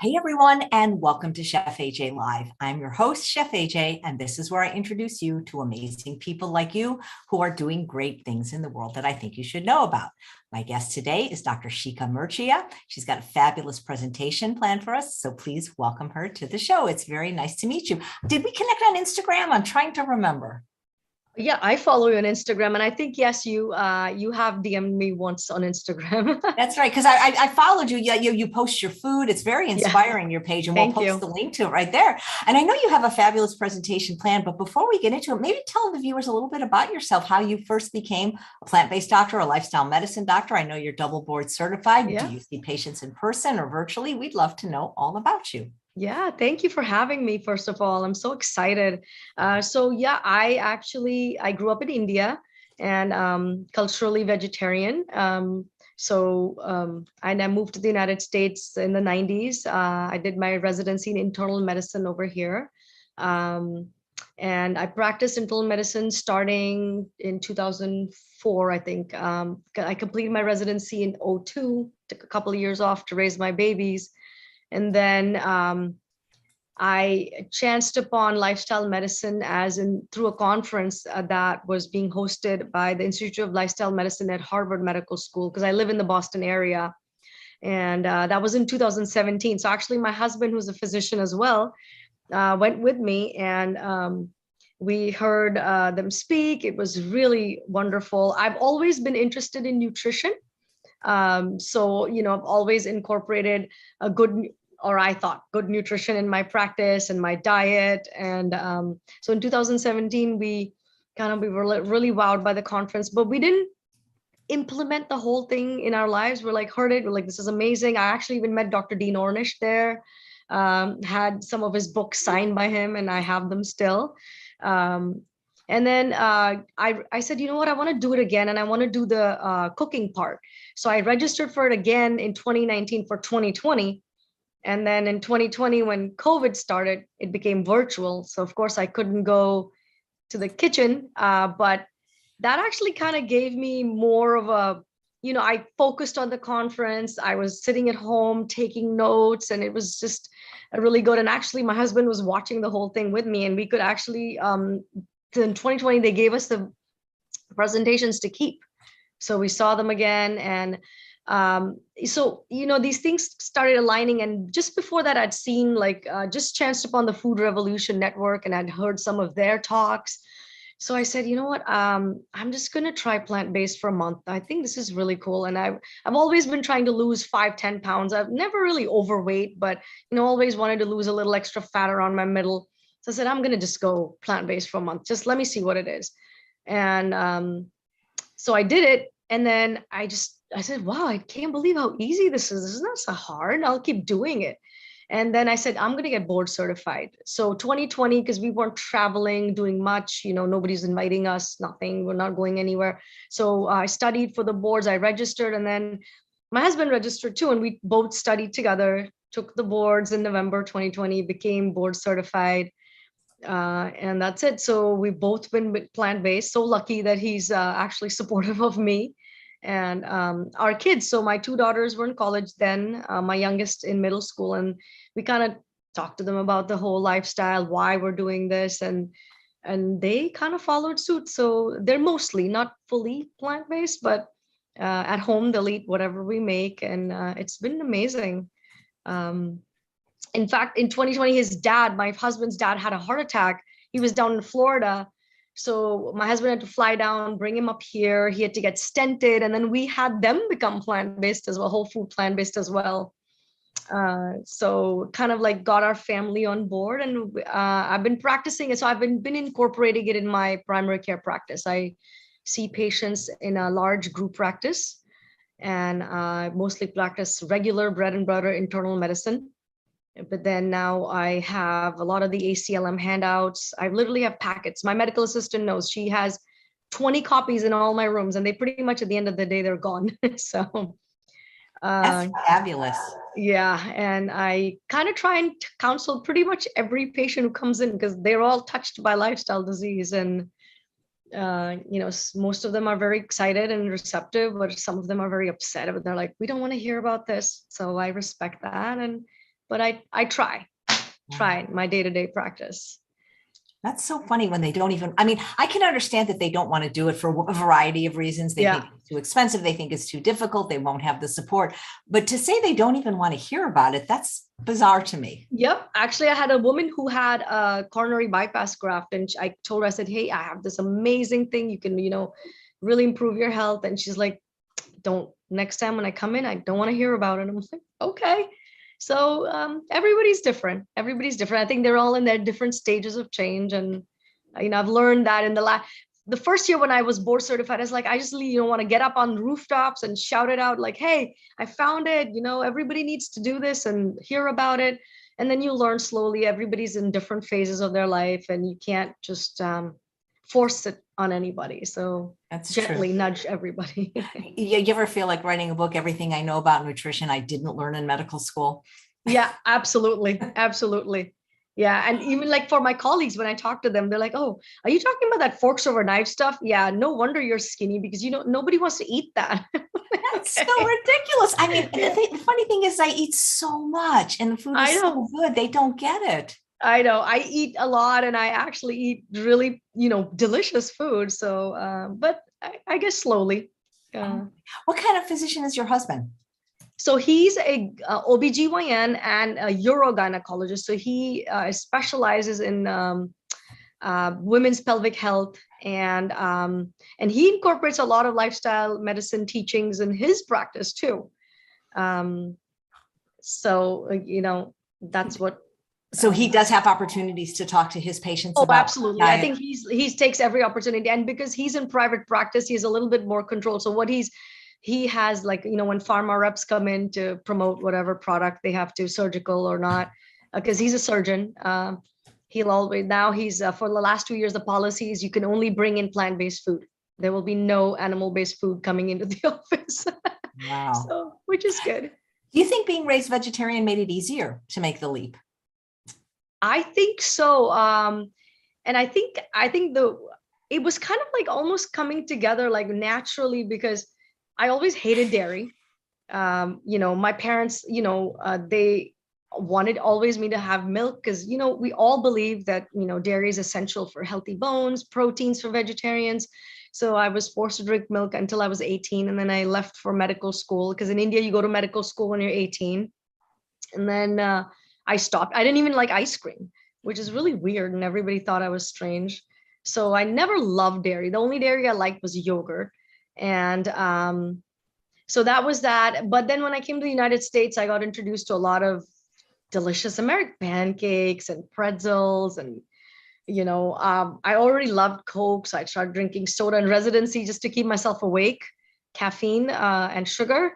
Hey everyone, and welcome to Chef AJ Live. I'm your host, Chef AJ, and this is where I introduce you to amazing people like you who are doing great things in the world that I think you should know about. My guest today is Dr. Shikha Murchia. She's got a fabulous presentation planned for us, so please welcome her to the show. It's very nice to meet you. Did we connect on Instagram? I'm trying to remember. Yeah, I follow you on Instagram, and I think yes, you have DM'd me once on Instagram. That's right, because I followed you. Yeah, you post your food. It's very Yeah, inspiring, your page, and we'll thank post you. the link to it right there. And I know you have a fabulous presentation plan, but before we get into it, maybe tell the viewers a little bit about yourself, how you first became a plant-based doctor, a lifestyle medicine doctor. I know you're double board certified. Yeah. Do you see patients in person or virtually? We'd love to know all about you. Yeah, thank you for having me. First of all, I'm so excited. I grew up in India and culturally vegetarian. And I moved to the United States in the 90s. I did my residency in internal medicine over here. Um, and I practiced internal medicine starting in 2004, I think. I completed my residency in '02, took a couple of years off to raise my babies. And then I chanced upon lifestyle medicine through a conference that was being hosted by the Institute of Lifestyle Medicine at Harvard Medical School, because I live in the Boston area. And that was in 2017. So actually my husband, who's a physician as well, went with me, and we heard them speak. It was really wonderful. I've always been interested in nutrition. I've always incorporated a good, or I thought good nutrition in my practice and my diet. And so in 2017, we were really wowed by the conference, but we didn't implement the whole thing in our lives. We're like, heard it. We're like, this is amazing. I actually even met Dr. Dean Ornish there, had some of his books signed by him, and I have them still. And then I said, you know what, I want to do it again, and I want to do the cooking part. So I registered for it again in 2019 for 2020. And then in 2020, when COVID started, it became virtual. So of course I couldn't go to the kitchen, but that actually kind of gave me more of I focused on the conference. I was sitting at home taking notes, and it was just really good. And actually my husband was watching the whole thing with me, and we could actually, in 2020, they gave us the presentations to keep. So we saw them again. And these things started aligning. And just before that, I'd seen just chanced upon the Food Revolution Network, and I'd heard some of their talks. So I said, you know what, I'm just going to try plant-based for a month. I think this is really cool. And I've always been trying to lose 5-10 pounds. I've never really overweight, but, always wanted to lose a little extra fat around my middle. So I said, I'm going to just go plant-based for a month. Just let me see what it is. And so I did it. And then I said, wow, I can't believe how easy this is. This is not so hard. I'll keep doing it. And then I said, I'm going to get board certified. So 2020, because we weren't traveling, doing much, nobody's inviting us, nothing, we're not going anywhere. So I studied for the boards, I registered, and then my husband registered too. And we both studied together, took the boards in November 2020, became board certified. And that's it. So we've both been plant-based. So lucky that he's actually supportive of me and our kids. So my two daughters were in college then, my youngest in middle school, and we kind of talked to them about the whole lifestyle, why we're doing this, and they kind of followed suit. So they're mostly, not fully plant-based, but at home they'll eat whatever we make, and it's been amazing. In fact, in 2020, my husband's dad, had a heart attack. He was down in Florida. So my husband had to fly down, bring him up here. He had to get stented. And then we had them become plant-based as well, whole food plant-based as well. So kind of like got our family on board, and I've been practicing it. So I've been incorporating it in my primary care practice. I see patients in a large group practice, and I mostly practice regular bread and butter internal medicine. But then now I have a lot of the ACLM handouts. I literally have packets. My medical assistant knows, she has 20 copies in all my rooms, and they pretty much at the end of the day, they're gone. So That's fabulous. Yeah. And I kind of try and counsel pretty much every patient who comes in, because they're all touched by lifestyle disease. And most of them are very excited and receptive, but some of them are very upset. But they're like, we don't want to hear about this. So I respect that. And but I try my day-to-day practice. That's so funny when they don't even, I mean, I can understand that they don't want to do it for a variety of reasons. They think it's too expensive. They think it's too difficult. They won't have the support. But to say they don't even want to hear about it, that's bizarre to me. Yep. Actually, I had a woman who had a coronary bypass graft, and I told her, I said, hey, I have this amazing thing. You can, really improve your health. And she's like, next time when I come in, I don't want to hear about it. I'm like, okay. So everybody's different. I think they're all in their different stages of change. And, I've learned that in the first year when I was board certified, I was like, I just, want to get up on rooftops and shout it out like, hey, I found it, everybody needs to do this and hear about it. And then you learn slowly, everybody's in different phases of their life and you can't just force it on anybody. So that's gently nudge everybody. You ever feel like writing a book, everything I know about nutrition, I didn't learn in medical school? Yeah, absolutely. Absolutely. Yeah. And even like for my colleagues, when I talk to them, they're like, oh, are you talking about that forks over knife stuff? Yeah. No wonder you're skinny because, nobody wants to eat that. That's so ridiculous. I mean, the funny thing is I eat so much and the food is so good. They don't get it. I know I eat a lot and I actually eat really, delicious food. So, but I guess slowly. What kind of physician is your husband? So he's a OBGYN and a urogynecologist. So he specializes in women's pelvic health and he incorporates a lot of lifestyle medicine teachings in his practice too. That's what. So he does have opportunities to talk to his patients about. Absolutely. Diet. I think he takes every opportunity, and because he's in private practice, he's a little bit more control. So what he has, like, when pharma reps come in to promote whatever product they have to, surgical or not, because he's a surgeon. He'll always, now he's for the last 2 years, the policy is you can only bring in plant-based food. There will be no animal-based food coming into the office. Wow. So, which is good. Do you think being raised vegetarian made it easier to make the leap? I think so. And I think it was kind of like almost coming together like naturally, because I always hated dairy. My parents, they wanted always me to have milk because, we all believe that, dairy is essential for healthy bones, proteins for vegetarians. So I was forced to drink milk until I was 18. And then I left for medical school because in India, you go to medical school when you're 18. And then I stopped. I didn't even like ice cream, which is really weird. And everybody thought I was strange. So I never loved dairy. The only dairy I liked was yogurt. And so that was that. But then when I came to the United States, I got introduced to a lot of delicious American pancakes and pretzels. And, I already loved Coke. So I started drinking soda in residency just to keep myself awake, caffeine and sugar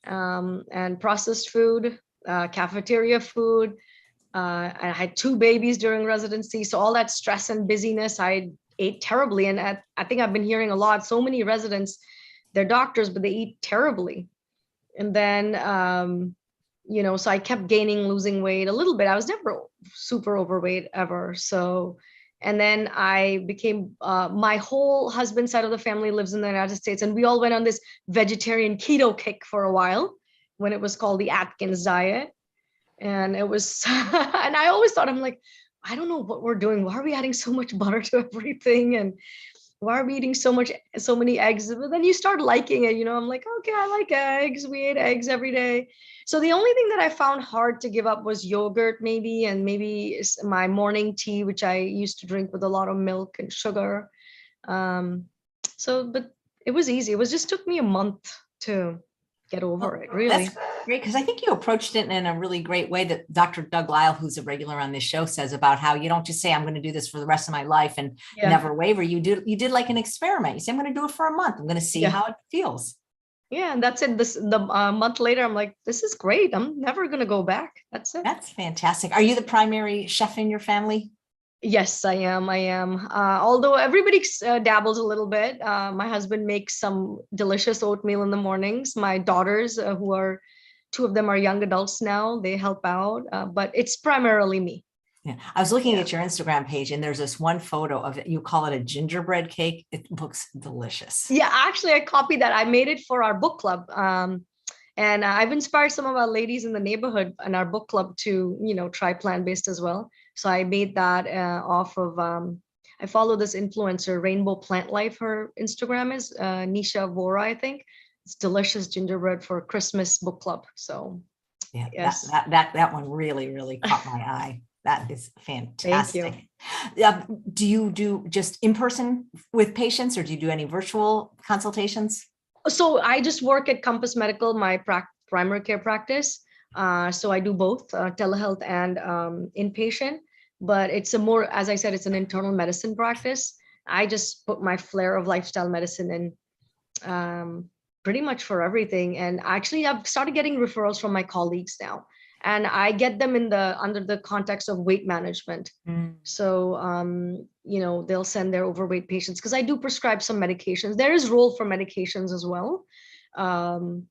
and processed food. Cafeteria food. I had 2 babies during residency. So all that stress and busyness, I ate terribly. And I think I've been hearing a lot, so many residents, they're doctors, but they eat terribly. And then, so I kept losing weight a little bit. I was never super overweight ever. So, and then I became, my whole husband's side of the family lives in the United States. And we all went on this vegetarian keto kick for a while, when it was called the Atkins diet. And it was, and I always thought, I'm like, I don't know what we're doing. Why are we adding so much butter to everything? And why are we eating so many eggs? But then you start liking it, I'm like, okay, I like eggs. We ate eggs every day. So the only thing that I found hard to give up was yogurt, maybe, and maybe my morning tea, which I used to drink with a lot of milk and sugar. But it was easy. It just took me a month to get over it, really. That's great, because I think you approached it in a really great way that Dr. Doug Lisle, who's a regular on this show, says about how you don't just say, I'm going to do this for the rest of my life and never waver. You did like an experiment. You say, I'm going to do it for a month. I'm going to see how it feels. Yeah. And that's it. The month later, I'm like, this is great. I'm never going to go back. That's it. That's fantastic. Are you the primary chef in your family? Yes, I am. Although everybody dabbles a little bit. My husband makes some delicious oatmeal in the mornings. My daughters, 2 of them are young adults now, they help out, but it's primarily me. Yeah, I was looking at your Instagram page and there's this one photo of it. You call it a gingerbread cake. It looks delicious. Yeah, actually, I copied that. I made it for our book club. And I've inspired some of our ladies in the neighborhood and our book club to, try plant-based as well. So I made that off of, I follow this influencer, Rainbow Plant Life. Her Instagram is Nisha Vora, I think. It's delicious gingerbread for Christmas book club. So yeah, yes. that one really caught my eye. That is fantastic. Thank you. Do you do just in person with patients, or do you do any virtual consultations? So I just work at Compass Medical, my primary care practice. So I do both telehealth and inpatient, but it's a more, as I said, it's an internal medicine practice. I just put my flair of lifestyle medicine in pretty much for everything. And actually, I've started getting referrals from my colleagues now, and I get them under the context of weight management. So, they'll send their overweight patients, because I do prescribe some medications. There is role for medications as well. And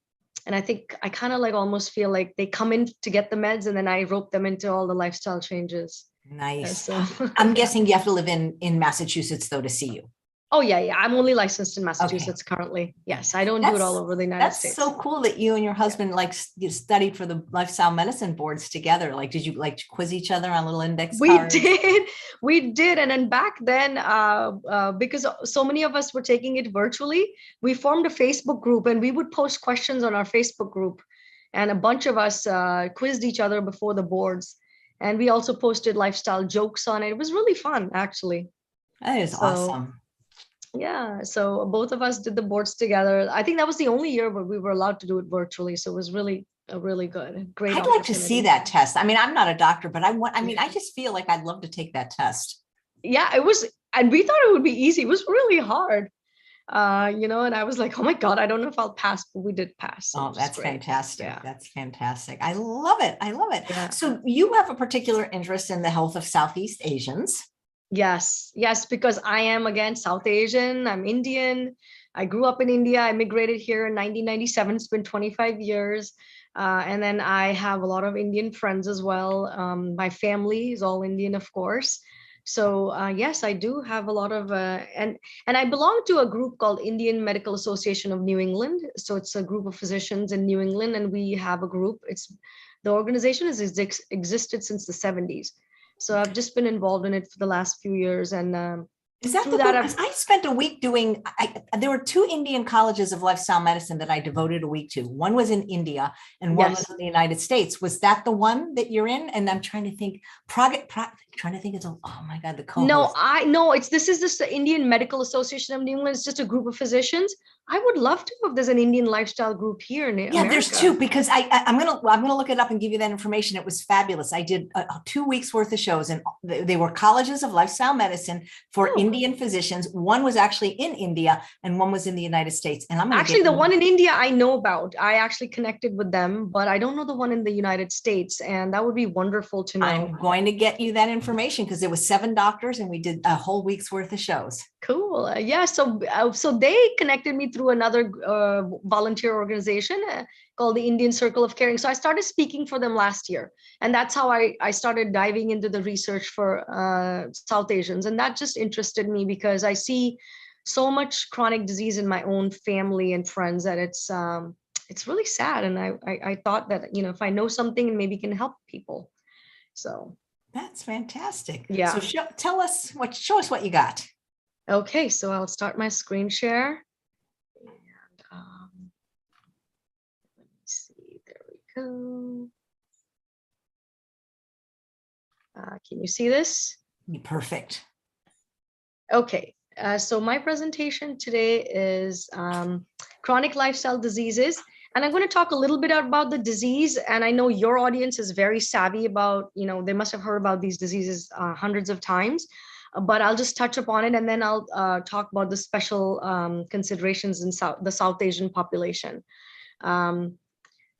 I think I kind of like almost feel like they come in to get the meds, and then I rope them into all the lifestyle changes. Nice. So, I'm guessing you have to live in Massachusetts, though, to see you. Oh, yeah. I'm only licensed in Massachusetts currently. Yes, I don't do it all over the United States. That's so cool that you and your husband you studied for the lifestyle medicine boards together. Like, did you quiz each other on little index cards? We did. And then back then, because so many of us were taking it virtually, we formed a Facebook group, and we would post questions on our Facebook group. And a bunch of us quizzed each other before the boards. And we also posted lifestyle jokes on it. It was really fun, actually. That is awesome. Yeah, so both of us did the boards together. I think that was the only year where we were allowed to do it virtually. So it was really great. I'd like to see that test. I mean, I'm not a doctor, but I just feel like I'd love to take that test. Yeah, it was, and we thought it would be easy. It was really hard. And I was like, oh my God, I don't know if I'll pass, but we did pass. So that's fantastic. Yeah. That's fantastic. I love it. Yeah. So you have a particular interest in the health of Southeast Asians. Yes, because I am, again, South Asian. I'm Indian. I grew up in India. I migrated here in 1997. It's been 25 years. And then I have a lot of Indian friends as well. My family is all Indian, of course. So yes, I do have a lot of, and I belong to a group called Indian Medical Association of New England. So it's a group of physicians in New England, and we have a group. The organization has existed since the 70s. So I've just been involved in it for the last few years. And is that I spent a week doing, there were 2 Indian colleges of lifestyle medicine that I devoted a week to. One was in India and one was in the United States. Was that the one that you're in? And I'm trying to think, oh my God, the co-host. No, this is the Indian Medical Association of New England. It's just a group of physicians. I would love to if there's an Indian lifestyle group here in America. There's 2, because I'm gonna look it up and give you that information. It was fabulous. I did 2 weeks worth of shows, and they were colleges of lifestyle medicine for Indian physicians. One was actually in India, and one was in the United States. And I'm actually the one in India I know about. I actually connected with them, but I don't know the one in the United States, and that would be wonderful to know. I'm going to get you that information, because there was 7 doctors, and we did a whole week's worth of shows. Cool. Yeah. So they connected me through another volunteer organization called the Indian Circle of Caring. So I started speaking for them last year. And that's how I started diving into the research for South Asians. And that just interested me, because I see so much chronic disease in my own family and friends that it's really sad. And I thought that, if I know something and maybe can help people. So that's fantastic. Yeah. So show us what you got. Okay, so I'll start my screen share. And let me see, there we go. Can you see this? Perfect. Okay, so my presentation today is chronic lifestyle diseases. And I'm going to talk a little bit about the disease. And I know your audience is very savvy about, they must have heard about these diseases hundreds of times. But I'll just touch upon it, and then I'll talk about the special considerations in the South Asian population.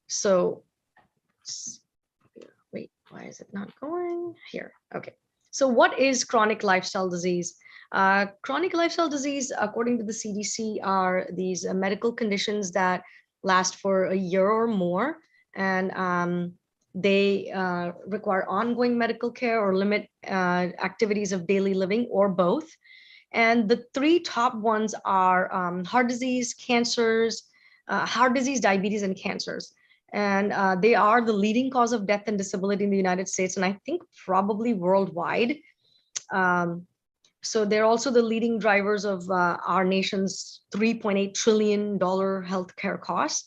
So, wait, why is it not going here? Okay. So what is chronic lifestyle disease? Chronic lifestyle disease, according to the CDC, are these medical conditions that last for a year or more, and they require ongoing medical care or limit activities of daily living, or both. And the 3 top ones are heart disease, cancers, heart disease, diabetes, and cancers. And they are the leading cause of death and disability in the United States, and I think probably worldwide. So they're also the leading drivers of our nation's $3.8 trillion healthcare costs.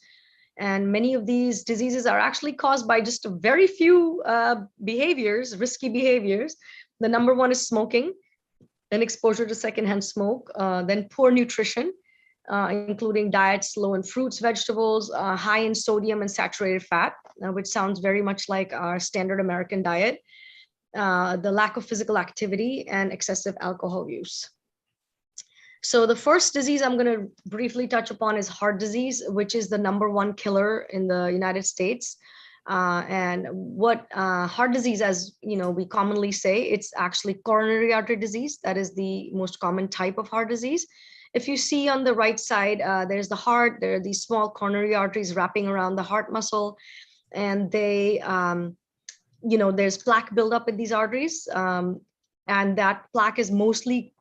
And many of these diseases are actually caused by just a very few behaviors, risky behaviors. The number one is smoking, then exposure to secondhand smoke, then poor nutrition, including diets low in fruits, vegetables, high in sodium and saturated fat, which sounds very much like our standard American diet, the lack of physical activity, and excessive alcohol use. So the first disease I'm going to briefly touch upon is heart disease, which is the number one killer in the United States. And what heart disease, as you know, we commonly say, it's actually coronary artery disease. That is the most common type of heart disease. If you see on the right side, there's the heart. There are these small coronary arteries wrapping around the heart muscle, and they, there's plaque buildup in these arteries, and that plaque is mostly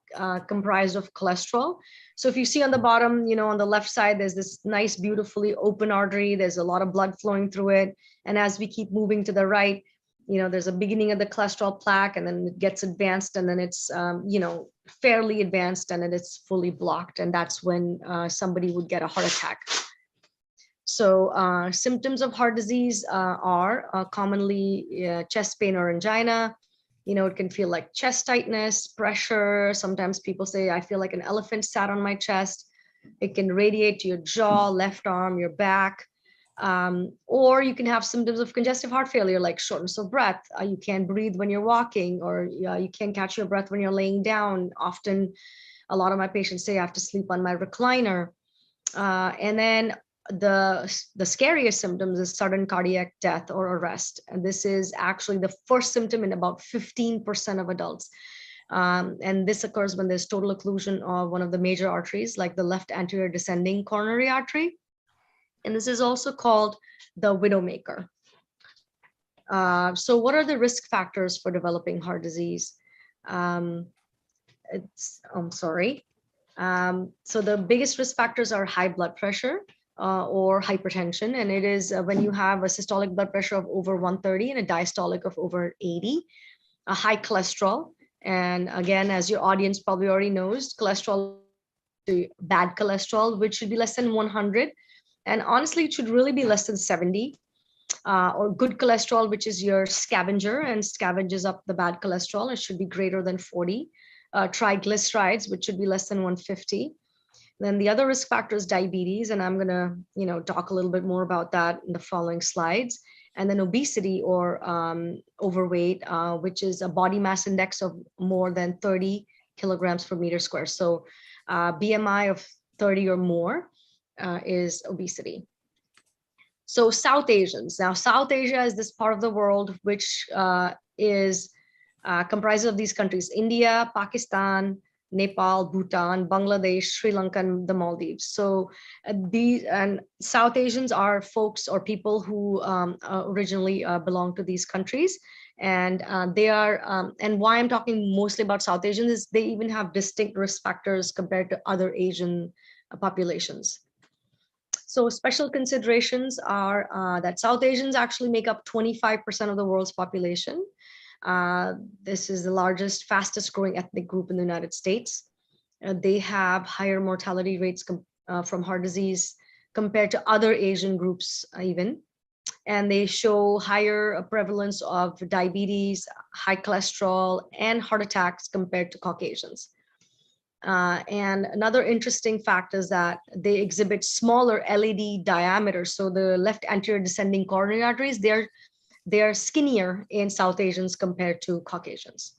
comprised of cholesterol. So if you see on the bottom, on the left side, there's this nice, beautifully open artery. There's a lot of blood flowing through it. And as we keep moving to the right, there's a beginning of the cholesterol plaque, and then it gets advanced, and then it's, fairly advanced, and then it's fully blocked. And that's when somebody would get a heart attack. So symptoms of heart disease are commonly chest pain or angina. It can feel like chest tightness, pressure. Sometimes people say, I feel like an elephant sat on my chest. It can radiate to your jaw, left arm, your back. Or you can have symptoms of congestive heart failure, like shortness of breath. You can't breathe when you're walking, or you can't catch your breath when you're laying down. Often, a lot of my patients say I have to sleep on my recliner. And then the scariest symptoms is sudden cardiac death or arrest. And this is actually the first symptom in about 15% of adults. And this occurs when there's total occlusion of one of the major arteries, like the left anterior descending coronary artery. And this is also called the widowmaker. So what are the risk factors for developing heart disease? So the biggest risk factors are high blood pressure, or hypertension. And it is when you have a systolic blood pressure of over 130 and a diastolic of over 80, a high cholesterol. And again, as your audience probably already knows, cholesterol, bad cholesterol, which should be less than 100. And honestly, it should really be less than 70. Or good cholesterol, which is your scavenger and scavenges up the bad cholesterol. It should be greater than 40. Triglycerides, which should be less than 150. Then the other risk factor is diabetes, and I'm going to talk a little bit more about that in the following slides. And then obesity, or overweight, which is a body mass index of more than 30 kilograms per meter square. So BMI of 30 or more is obesity. So South Asians. Now, South Asia is this part of the world which is comprised of these countries: India, Pakistan, Nepal, Bhutan, Bangladesh, Sri Lanka, and the Maldives. So these and South Asians are folks or people who originally belong to these countries. And they are, and why I'm talking mostly about South Asians is they even have distinct risk factors compared to other Asian populations. So special considerations are that South Asians actually make up 25% of the world's population. This is the largest, fastest growing ethnic group in the United States. They have higher mortality rates from heart disease compared to other Asian groups even. And they show higher prevalence of diabetes, high cholesterol, and heart attacks compared to Caucasians. And another interesting fact is that they exhibit smaller LAD diameter. So the left anterior descending coronary arteries, they're skinnier in South Asians compared to Caucasians.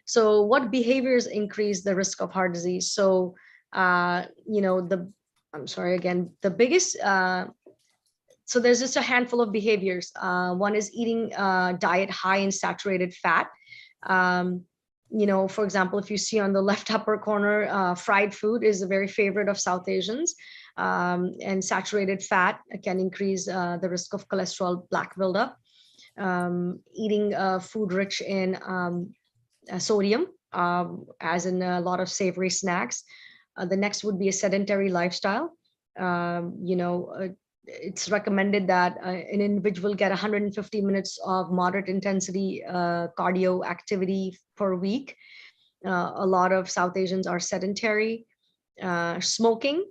So what behaviors increase the risk of heart disease? So, the biggest, so there's just a handful of behaviors. One is eating a diet high in saturated fat. For example, if you see on the left upper corner, fried food is a very favorite of South Asians. And saturated fat can increase the risk of cholesterol plaque buildup. Eating food rich in sodium, as in a lot of savory snacks. The next would be a sedentary lifestyle. It's recommended that an individual get 150 minutes of moderate intensity cardio activity per week. A lot of South Asians are sedentary. Smoking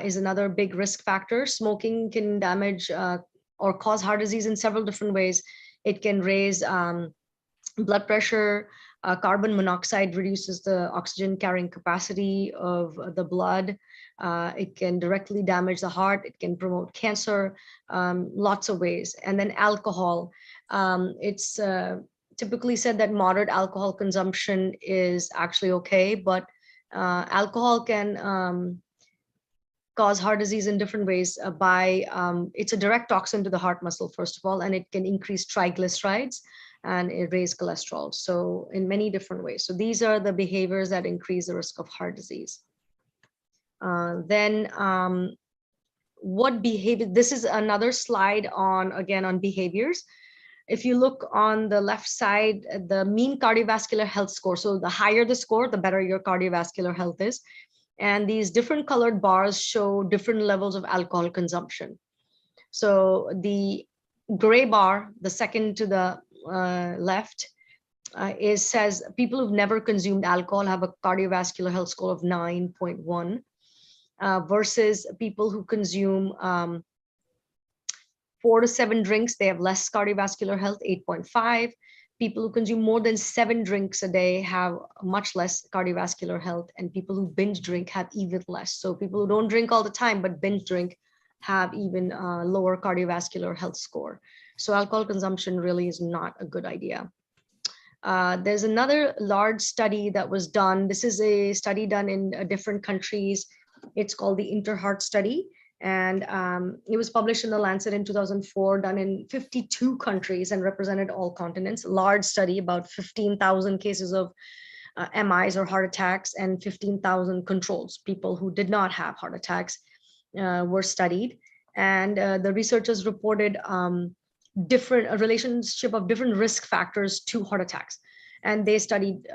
is another big risk factor. Smoking can damage or cause heart disease in several different ways. It can raise blood pressure. Carbon monoxide reduces the oxygen carrying capacity of the blood. It can directly damage the heart. It can promote cancer, lots of ways. And then alcohol. It's typically said that moderate alcohol consumption is actually okay, but alcohol can cause heart disease in different ways it's a direct toxin to the heart muscle, first of all, and it can increase triglycerides and it raise cholesterol. So in many different ways. So these are the behaviors that increase the risk of heart disease. What behavior, this is another slide on behaviors. If you look on the left side, the mean cardiovascular health score. So the higher the score, the better your cardiovascular health is. And these different colored bars show different levels of alcohol consumption. So the gray bar, the second to the left, says people who've never consumed alcohol have a cardiovascular health score of 9.1 versus people who consume 4 to 7 drinks, they have less cardiovascular health, 8.5. People who consume more than 7 drinks a day have much less cardiovascular health, and people who binge drink have even less. So people who don't drink all the time but binge drink have even lower cardiovascular health score. So alcohol consumption really is not a good idea. There's another large study that was done. This is a study done in different countries. It's called the Interheart study. And it was published in the Lancet in 2004, done in 52 countries and represented all continents. Large study, about 15,000 cases of MIs or heart attacks and 15,000 controls. People who did not have heart attacks were studied. And the researchers reported a relationship of different risk factors to heart attacks. And they studied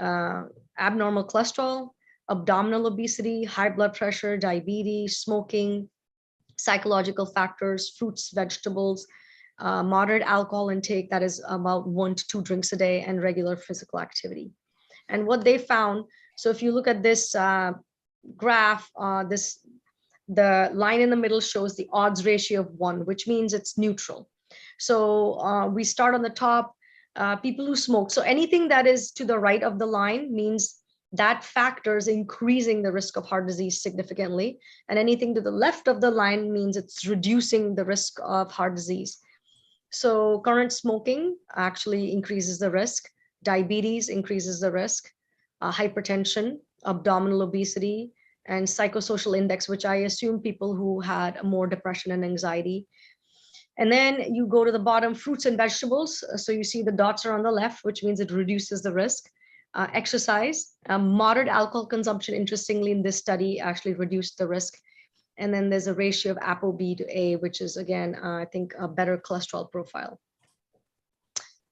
abnormal cholesterol, abdominal obesity, high blood pressure, diabetes, smoking, psychological factors, fruits, vegetables, moderate alcohol intake, that is about 1 to 2 drinks a day, and regular physical activity. And what they found, so if you look at this graph, the line in the middle shows the odds ratio of 1, which means it's neutral. So we start on the top, people who smoke. So anything that is to the right of the line means that factor is increasing the risk of heart disease significantly. And anything to the left of the line means it's reducing the risk of heart disease. So current smoking actually increases the risk. Diabetes increases the risk. Hypertension, abdominal obesity, and psychosocial index, which I assume people who had more depression and anxiety. And then you go to the bottom, fruits and vegetables. So you see the dots are on the left, which means it reduces the risk. Exercise, moderate alcohol consumption, interestingly, in this study actually reduced the risk. And then there's a ratio of ApoB to A, which is, again, I think a better cholesterol profile.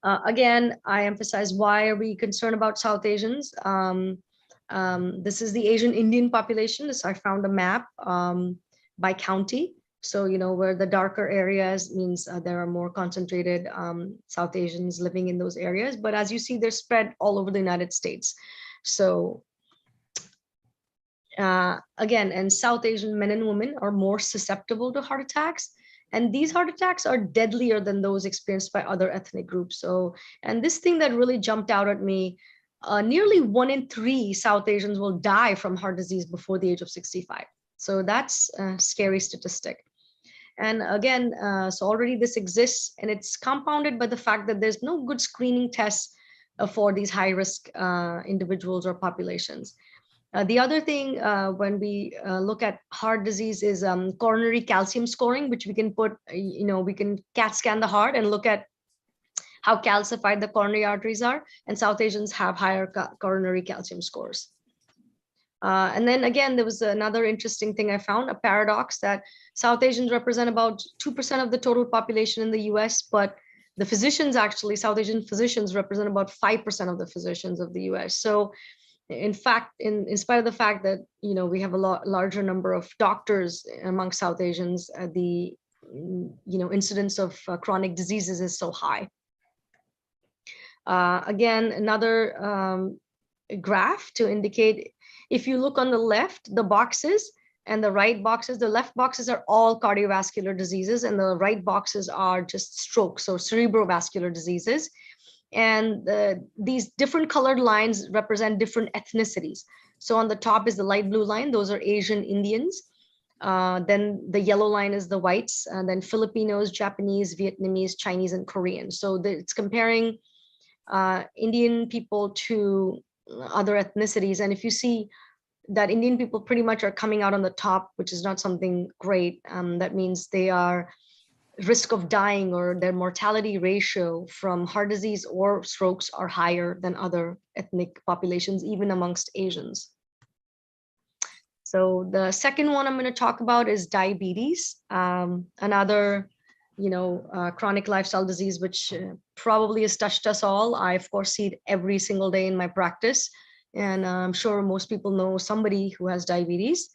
Again, I emphasize, why are we concerned about South Asians? This is the Asian Indian population. So I found a map by county. So, where the darker areas means there are more concentrated South Asians living in those areas. But as you see, they're spread all over the United States. So again, and South Asian men and women are more susceptible to heart attacks. And these heart attacks are deadlier than those experienced by other ethnic groups. So, and this thing that really jumped out at me, nearly 1 in 3 South Asians will die from heart disease before the age of 65. So that's a scary statistic. And again, so already this exists, and it's compounded by the fact that there's no good screening tests for these high-risk individuals or populations. The other thing when we look at heart disease is coronary calcium scoring, which we can put, we can CAT scan the heart and look at how calcified the coronary arteries are, and South Asians have higher coronary calcium scores. And then again, there was another interesting thing I found, a paradox, that South Asians represent about 2% of the total population in the US, but the physicians actually, South Asian physicians represent about 5% of the physicians of the US. So In fact, in spite of the fact that, we have a larger number of doctors among South Asians, the incidence of chronic diseases is so high. Again, another graph to indicate, if you look on the left, the boxes, and the right boxes, the left boxes are all cardiovascular diseases, and the right boxes are just strokes or cerebrovascular diseases. And these different colored lines represent different ethnicities. So on the top is the light blue line, those are Asian Indians. Then the yellow line is the whites, and then Filipinos, Japanese, Vietnamese, Chinese, and Korean. So it's comparing Indian people to other ethnicities. And if you see that Indian people pretty much are coming out on the top, which is not something great, that means they are risk of dying, or their mortality ratio from heart disease or strokes are higher than other ethnic populations, even amongst Asians. So the second one I'm going to talk about is diabetes, another chronic lifestyle disease, which probably has touched us all. I, of course, see it every single day in my practice. And I'm sure most people know somebody who has diabetes.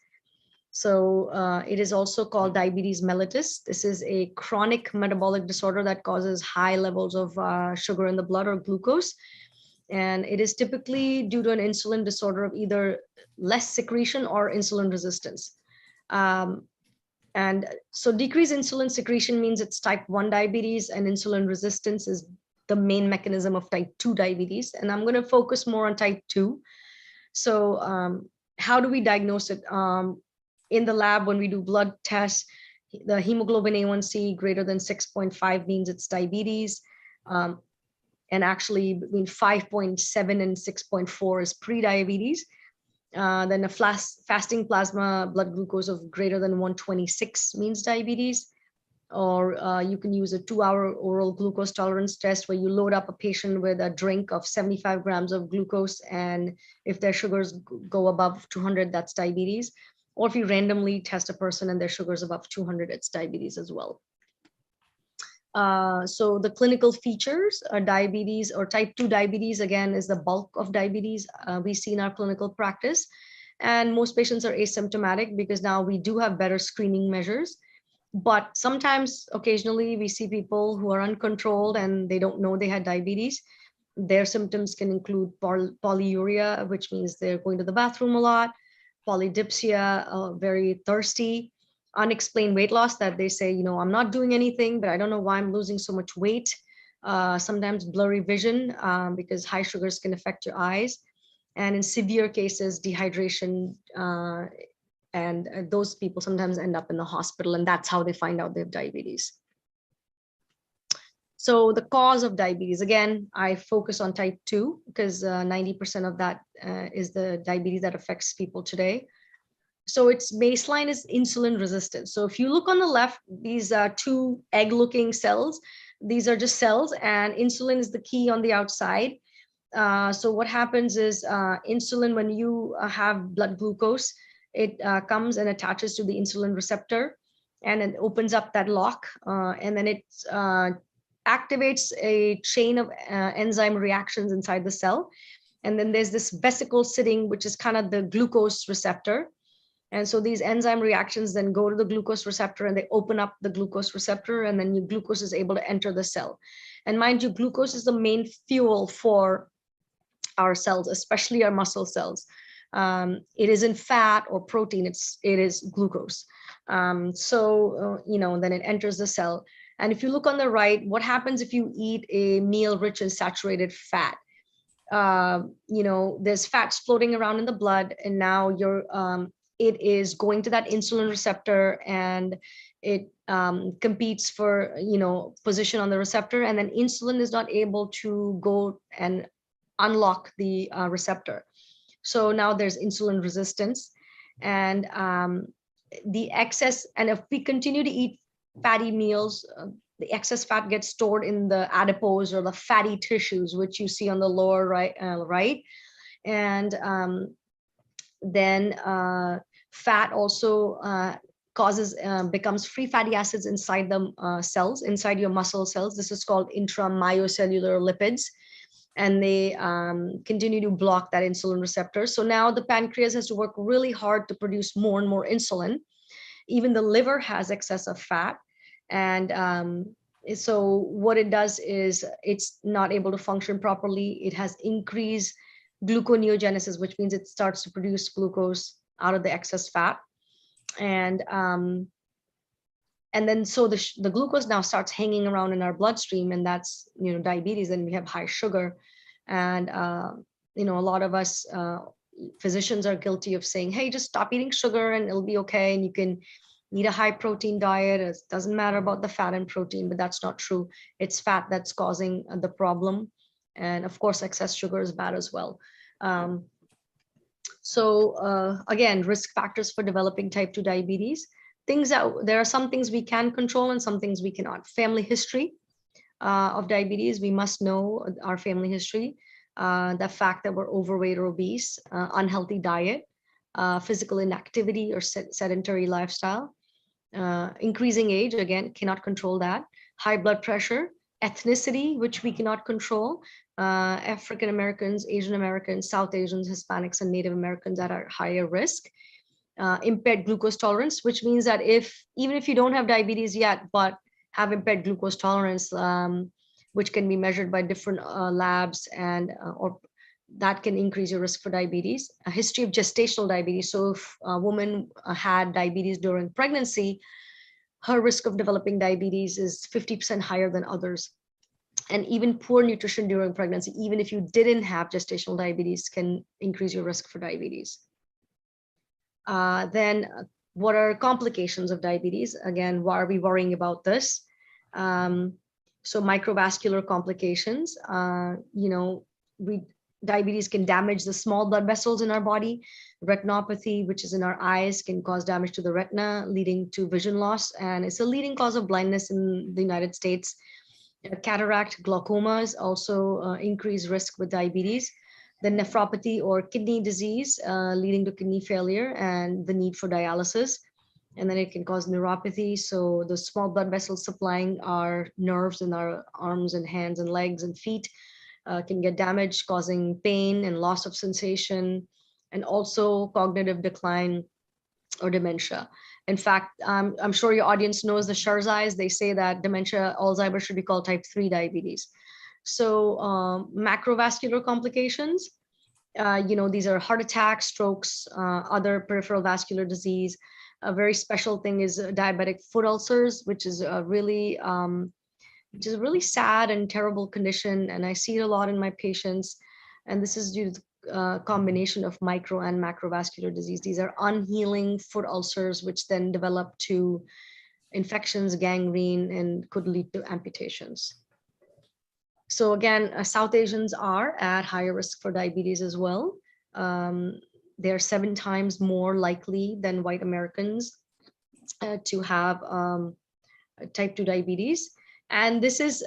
So it is also called diabetes mellitus. This is a chronic metabolic disorder that causes high levels of sugar in the blood, or glucose. And it is typically due to an insulin disorder of either less secretion or insulin resistance. And so decreased insulin secretion means it's type 1 diabetes, and insulin resistance is the main mechanism of type 2 diabetes. And I'm going to focus more on type 2. So how do we diagnose it? In the lab, when we do blood tests, the hemoglobin A1C greater than 6.5 means it's diabetes. And actually between 5.7 and 6.4 is pre-diabetes. Then a fasting plasma blood glucose of greater than 126 means diabetes. Or you can use a 2-hour oral glucose tolerance test, where you load up a patient with a drink of 75 grams of glucose, and if their sugars go above 200, that's diabetes. Or if you randomly test a person and their sugar is above 200, it's diabetes as well. So the clinical features are diabetes, or type 2 diabetes, again, is the bulk of diabetes we see in our clinical practice. And most patients are asymptomatic, because now we do have better screening measures. But sometimes, occasionally, we see people who are uncontrolled and they don't know they had diabetes. Their symptoms can include polyuria, which means they're going to the bathroom a lot, polydipsia, very thirsty, unexplained weight loss, that they say, I'm not doing anything, but I don't know why I'm losing so much weight. Sometimes blurry vision, because high sugars can affect your eyes. And in severe cases, dehydration, and those people sometimes end up in the hospital, and that's how they find out they have diabetes. So the cause of diabetes, again, I focus on type 2, because 90% of that is the diabetes that affects people today. So its baseline is insulin resistance. So if you look on the left, these are 2 egg-looking cells. These are just cells, and insulin is the key on the outside. So what happens is insulin, when you have blood glucose, it comes and attaches to the insulin receptor, and it opens up that lock, and then it activates a chain of enzyme reactions inside the cell. And then there's this vesicle sitting, which is kind of the glucose receptor. And so these enzyme reactions then go to the glucose receptor, and they open up the glucose receptor, and then your glucose is able to enter the cell. And mind you, glucose is the main fuel for our cells, especially our muscle cells. It isn't fat or protein, it is glucose. Then it enters the cell. And if you look on the right, what happens if you eat a meal rich in saturated fat? There's fats floating around in the blood, and now it is going to that insulin receptor, and it competes for position on the receptor, and then insulin is not able to go and unlock the receptor. So now there's insulin resistance, and the excess, and if we continue to eat fatty meals, the excess fat gets stored in the adipose, or the fatty tissues, which you see on the lower right. And then fat also becomes free fatty acids inside the cells, inside your muscle cells. This is called intramyocellular lipids. and they continue to block that insulin receptor. So now the pancreas has to work really hard to produce more and more insulin. Even the liver has excess of fat. And so what it does is it's not able to function properly. It has increased gluconeogenesis, which means it starts to produce glucose out of the excess fat. And then so the glucose now starts hanging around in our bloodstream, and that's, diabetes. And we have high sugar. And a lot of us physicians are guilty of saying, hey, just stop eating sugar and it'll be okay, and you can eat a high protein diet. It doesn't matter about the fat and protein, but that's not true. It's fat that's causing the problem. And of course, excess sugar is bad as well. Again, risk factors for developing type 2 diabetes. There are some things we can control and some things we cannot. Family history of diabetes, we must know our family history, the fact that we're overweight or obese, unhealthy diet, physical inactivity or sedentary lifestyle, increasing age, again, cannot control that, high blood pressure, ethnicity, which we cannot control, African Americans, Asian Americans, South Asians, Hispanics, and Native Americans that are higher risk, impaired glucose tolerance, which means that even if you don't have diabetes yet, but have impaired glucose tolerance, which can be measured by different labs, and or that can increase your risk for diabetes. A history of gestational diabetes. So if a woman had diabetes during pregnancy, her risk of developing diabetes is 50% higher than others. And even poor nutrition during pregnancy, even if you didn't have gestational diabetes, can increase your risk for diabetes. Then what are complications of diabetes? Again, why are we worrying about this? So microvascular complications, diabetes can damage the small blood vessels in our body. Retinopathy, which is in our eyes, can cause damage to the retina, leading to vision loss. And it's a leading cause of blindness in the United States. Cataract, glaucoma is also increased risk with diabetes. The nephropathy or kidney disease, leading to kidney failure and the need for dialysis. And then it can cause neuropathy. So the small blood vessels supplying our nerves in our arms and hands and legs and feet can get damaged, causing pain and loss of sensation, and also cognitive decline or dementia. In fact, I'm sure your audience knows the Scharzais. They say that dementia, Alzheimer's should be called type 3 diabetes. So macrovascular complications, these are heart attacks, strokes, other peripheral vascular disease. A very special thing is diabetic foot ulcers, which is a really sad and terrible condition. And I see it a lot in my patients. And this is due to the combination of micro and macrovascular disease. These are unhealing foot ulcers, which then develop to infections, gangrene, and could lead to amputations. So again, South Asians are at higher risk for diabetes as well. They're 7 times more likely than white Americans to have type 2 diabetes. And this is,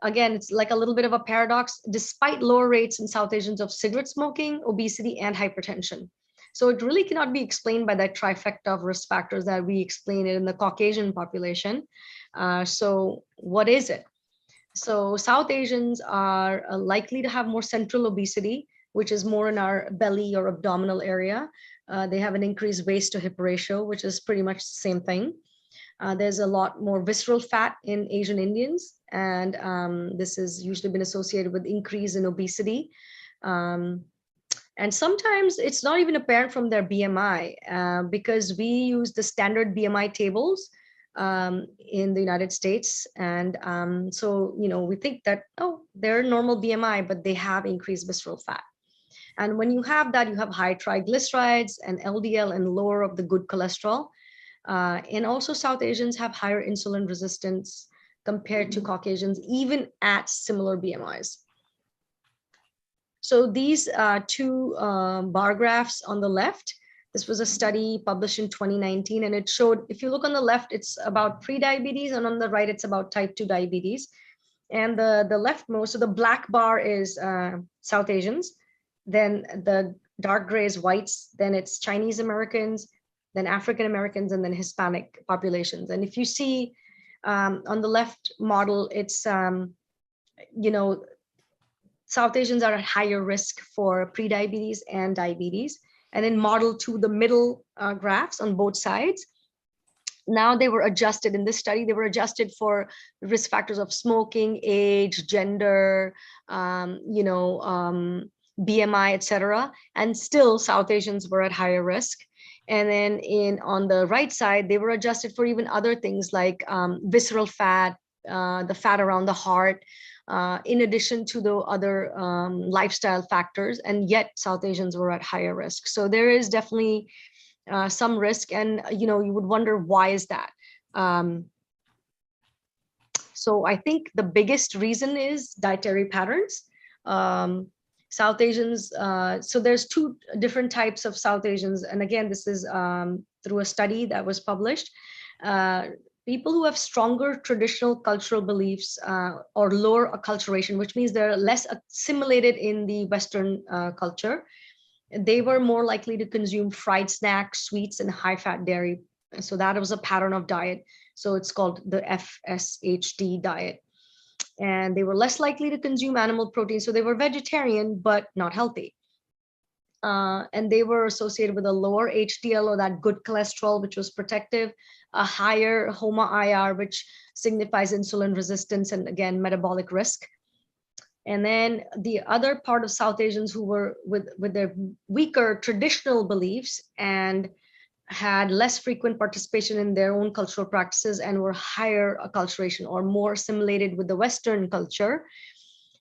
again, it's like a little bit of a paradox, despite lower rates in South Asians of cigarette smoking, obesity, and hypertension. So it really cannot be explained by that trifecta of risk factors that we explain it in the Caucasian population. So what is it? So South Asians are likely to have more central obesity, which is more in our belly or abdominal area. They have an increased waist to hip ratio, which is pretty much the same thing. There's a lot more visceral fat in Asian Indians, and this has usually been associated with increase in obesity. And sometimes it's not even apparent from their BMI, because we use the standard BMI tables in the United States. And so, we think that, oh, they're normal BMI, but they have increased visceral fat. And when you have that, you have high triglycerides and LDL and lower of the good cholesterol. And also South Asians have higher insulin resistance compared to Caucasians, even at similar BMIs. So these 2 bar graphs on the left, this was a study published in 2019, and it showed, if you look on the left, it's about pre-diabetes, and on the right, it's about type 2 diabetes. And the leftmost, so the black bar is South Asians, then the dark gray is whites, then it's Chinese Americans, then African Americans, and then Hispanic populations. And if you see on the left model, it's, South Asians are at higher risk for prediabetes and diabetes. And then model 2, the middle graphs on both sides. Now they were adjusted in this study, they were adjusted for risk factors of smoking, age, gender, BMI, etc. And still South Asians were at higher risk. And then on the right side, they were adjusted for even other things like visceral fat, the fat around the heart, in addition to the other lifestyle factors. And yet South Asians were at higher risk. So there is definitely some risk, and you would wonder, why is that? So I think the biggest reason is dietary patterns. South Asians, so there's 2 different types of South Asians, and again, this is through a study that was published. People who have stronger traditional cultural beliefs or lower acculturation, which means they're less assimilated in the Western culture, they were more likely to consume fried snacks, sweets, and high-fat dairy. So that was a pattern of diet. So it's called the FSHD diet. And they were less likely to consume animal protein. So they were vegetarian, but not healthy. And they were associated with a lower HDL, or that good cholesterol, which was protective, a higher HOMA-IR, which signifies insulin resistance and, again, metabolic risk. And then the other part of South Asians who were with their weaker traditional beliefs and had less frequent participation in their own cultural practices and were higher acculturation or more assimilated with the Western culture,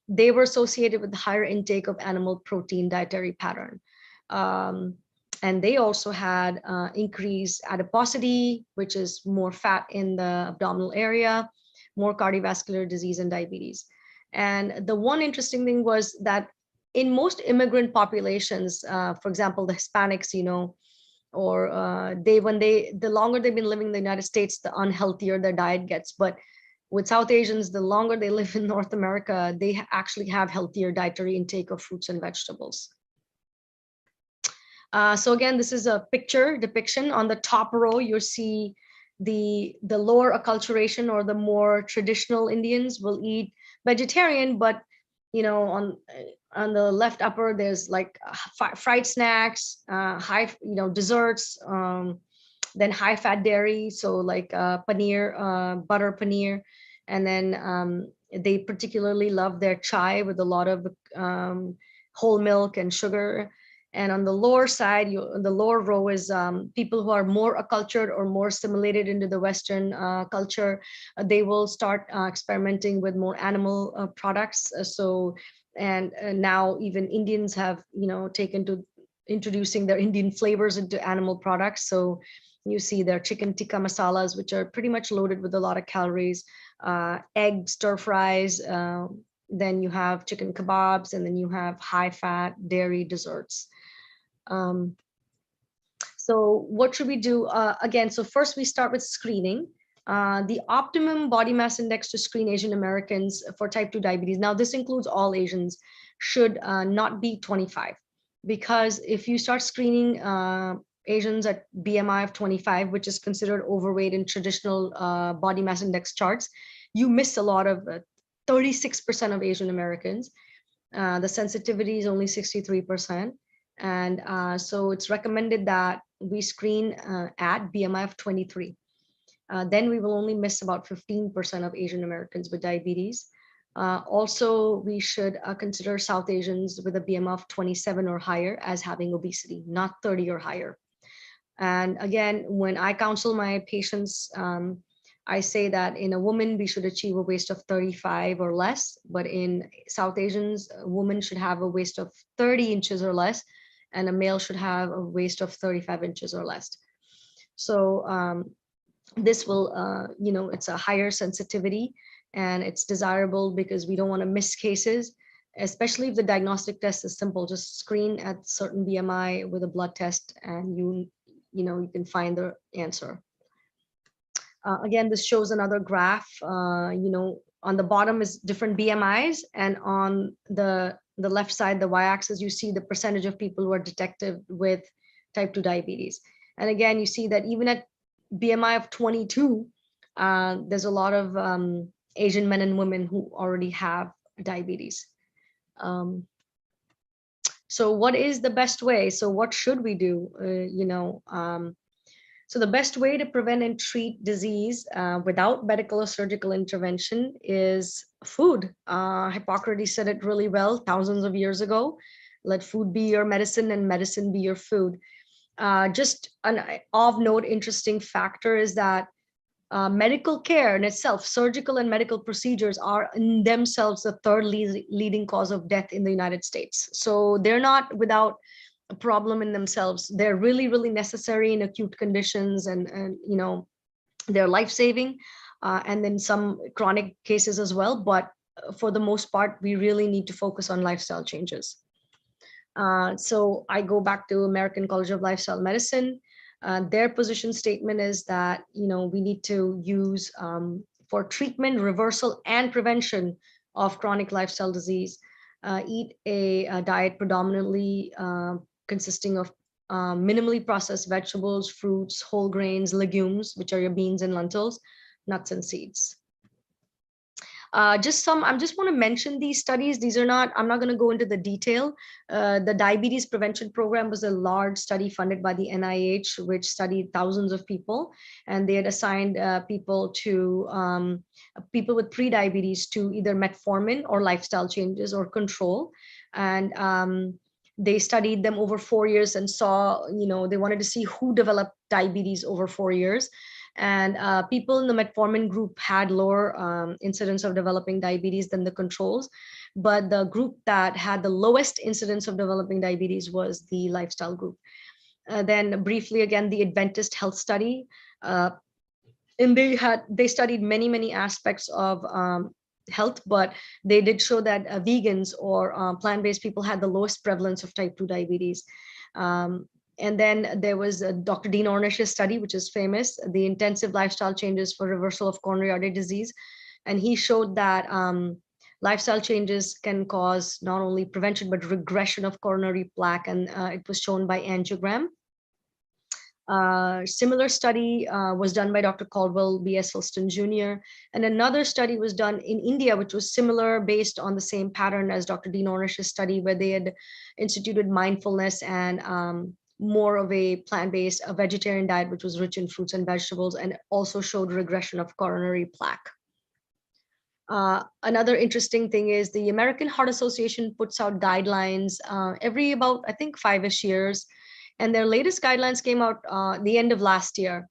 they were associated with higher intake of animal protein dietary pattern. And they also had increased adiposity, which is more fat in the abdominal area, more cardiovascular disease and diabetes. And the one interesting thing was that in most immigrant populations, for example, the Hispanics, or the longer they've been living in the United States, the unhealthier their diet gets. But with South Asians, the longer they live in North America, they actually have healthier dietary intake of fruits and vegetables. So again, this is a picture depiction. On the top row, you'll see the lower acculturation, or the more traditional Indians will eat vegetarian, but on the left upper, there's like fried snacks, high desserts, then high fat dairy, so like paneer, butter paneer, and then they particularly love their chai with a lot of whole milk and sugar. And on the lower side, the lower row is people who are more accultured or more assimilated into the Western culture. They will start experimenting with more animal products. And now even Indians have, taken to introducing their Indian flavors into animal products. So you see their chicken tikka masalas, which are pretty much loaded with a lot of calories, egg stir fries, then you have chicken kebabs, and then you have high fat dairy desserts. So what should we do? Again, so first we start with screening. The optimum body mass index to screen Asian Americans for type 2 diabetes, now this includes all Asians, should not be 25. Because if you start screening Asians at BMI of 25, which is considered overweight in traditional body mass index charts, you miss a lot of 36% of Asian Americans. The sensitivity is only 63%. And so it's recommended that we screen at BMI of 23. Then we will only miss about 15% of Asian Americans with diabetes. Also, we should consider South Asians with a BMI of 27 or higher as having obesity, not 30 or higher. And again, when I counsel my patients, I say that in a woman, we should achieve a waist of 35 or less, but in South Asians, a woman should have a waist of 30 inches or less, and a male should have a waist of 35 inches or less. So this will, it's a higher sensitivity, and it's desirable because we don't want to miss cases, especially if the diagnostic test is simple. Just screen at certain BMI with a blood test, and you can find the answer. Again, this shows another graph. On the bottom is different BMIs, and on the left side, the y-axis, you see the percentage of people who are detected with type 2 diabetes. And again, you see that even at BMI of 22, there's a lot of Asian men and women who already have diabetes. So what is the best way? So what should we do? So the best way to prevent and treat disease without medical or surgical intervention is food. Hippocrates said it really well thousands of years ago. Let food be your medicine and medicine be your food. Just an of-note interesting factor is that medical care in itself, surgical and medical procedures are in themselves the third leading cause of death in the United States. So they're not without a problem in themselves. They're really, really necessary in acute conditions, and they're life-saving, and then some chronic cases as well. But for the most part, we really need to focus on lifestyle changes. So I go back to American College of Lifestyle Medicine. Their position statement is that we need to use for treatment, reversal, and prevention of chronic lifestyle disease, eat a diet predominantly consisting of minimally processed vegetables, fruits, whole grains, legumes, which are your beans and lentils, nuts and seeds. I just want to mention these studies. These are not, I'm not going to go into the detail. The diabetes prevention program was a large study funded by the NIH, which studied thousands of people, and they had assigned people with pre-diabetes to either metformin or lifestyle changes or control. And they studied them over 4 years and saw, they wanted to see who developed diabetes over 4 years. And people in the metformin group had lower incidence of developing diabetes than the controls. But the group that had the lowest incidence of developing diabetes was the lifestyle group. Then briefly, again, the Adventist Health Study. And they studied many aspects of health, but they did show that vegans or plant-based people had the lowest prevalence of type 2 diabetes. And then there was Dr. Dean Ornish's study, which is famous, the intensive lifestyle changes for reversal of coronary artery disease. And he showed that lifestyle changes can cause not only prevention, but regression of coronary plaque. And it was shown by angiogram. Similar study was done by Dr. Caldwell B. Esselstyn Jr. And another study was done in India, which was similar, based on the same pattern as Dr. Dean Ornish's study, where they had instituted mindfulness and more of a plant-based, a vegetarian diet, which was rich in fruits and vegetables, and also showed regression of coronary plaque. Another interesting thing is the American Heart Association puts out guidelines every about, I think, 5-ish years. And their latest guidelines came out the end of last year.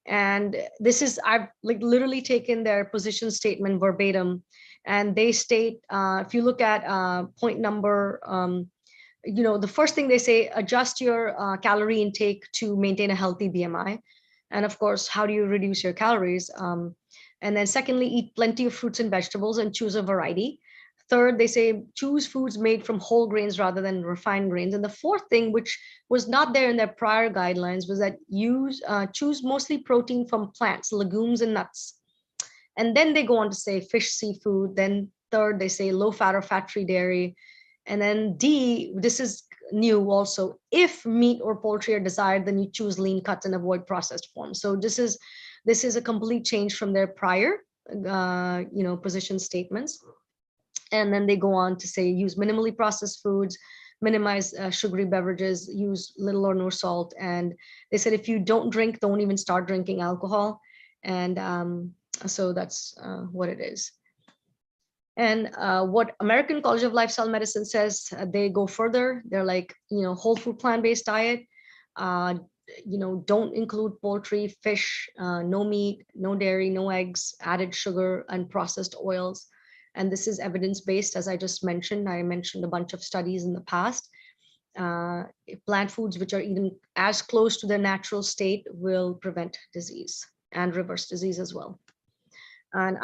And this is, I've literally taken their position statement verbatim. And they state, if you look at point number, the first thing they say, adjust your calorie intake to maintain a healthy BMI. And of course, how do you reduce your calories? And then secondly, eat plenty of fruits and vegetables and choose a variety. Third, they say choose foods made from whole grains rather than refined grains. And the fourth thing, which was not there in their prior guidelines, was that choose mostly protein from plants, legumes, and nuts. And then they go on to say fish, seafood. Then third, they say low fat or fat-free dairy. And then D, this is new also, if meat or poultry are desired, then you choose lean cuts and avoid processed forms. So this is a complete change from their prior position statements. And then they go on to say use minimally processed foods, minimize sugary beverages, use little or no salt. And they said if you don't drink, don't even start drinking alcohol. And so that's what it is. And what American College of Lifestyle Medicine says, they go further. They're like, whole food plant-based diet. Don't include poultry, fish, no meat, no dairy, no eggs, added sugar, and processed oils. And this is evidence-based, as I just mentioned. I mentioned a bunch of studies in the past. Plant foods, which are eaten as close to their natural state, will prevent disease and reverse disease as well. And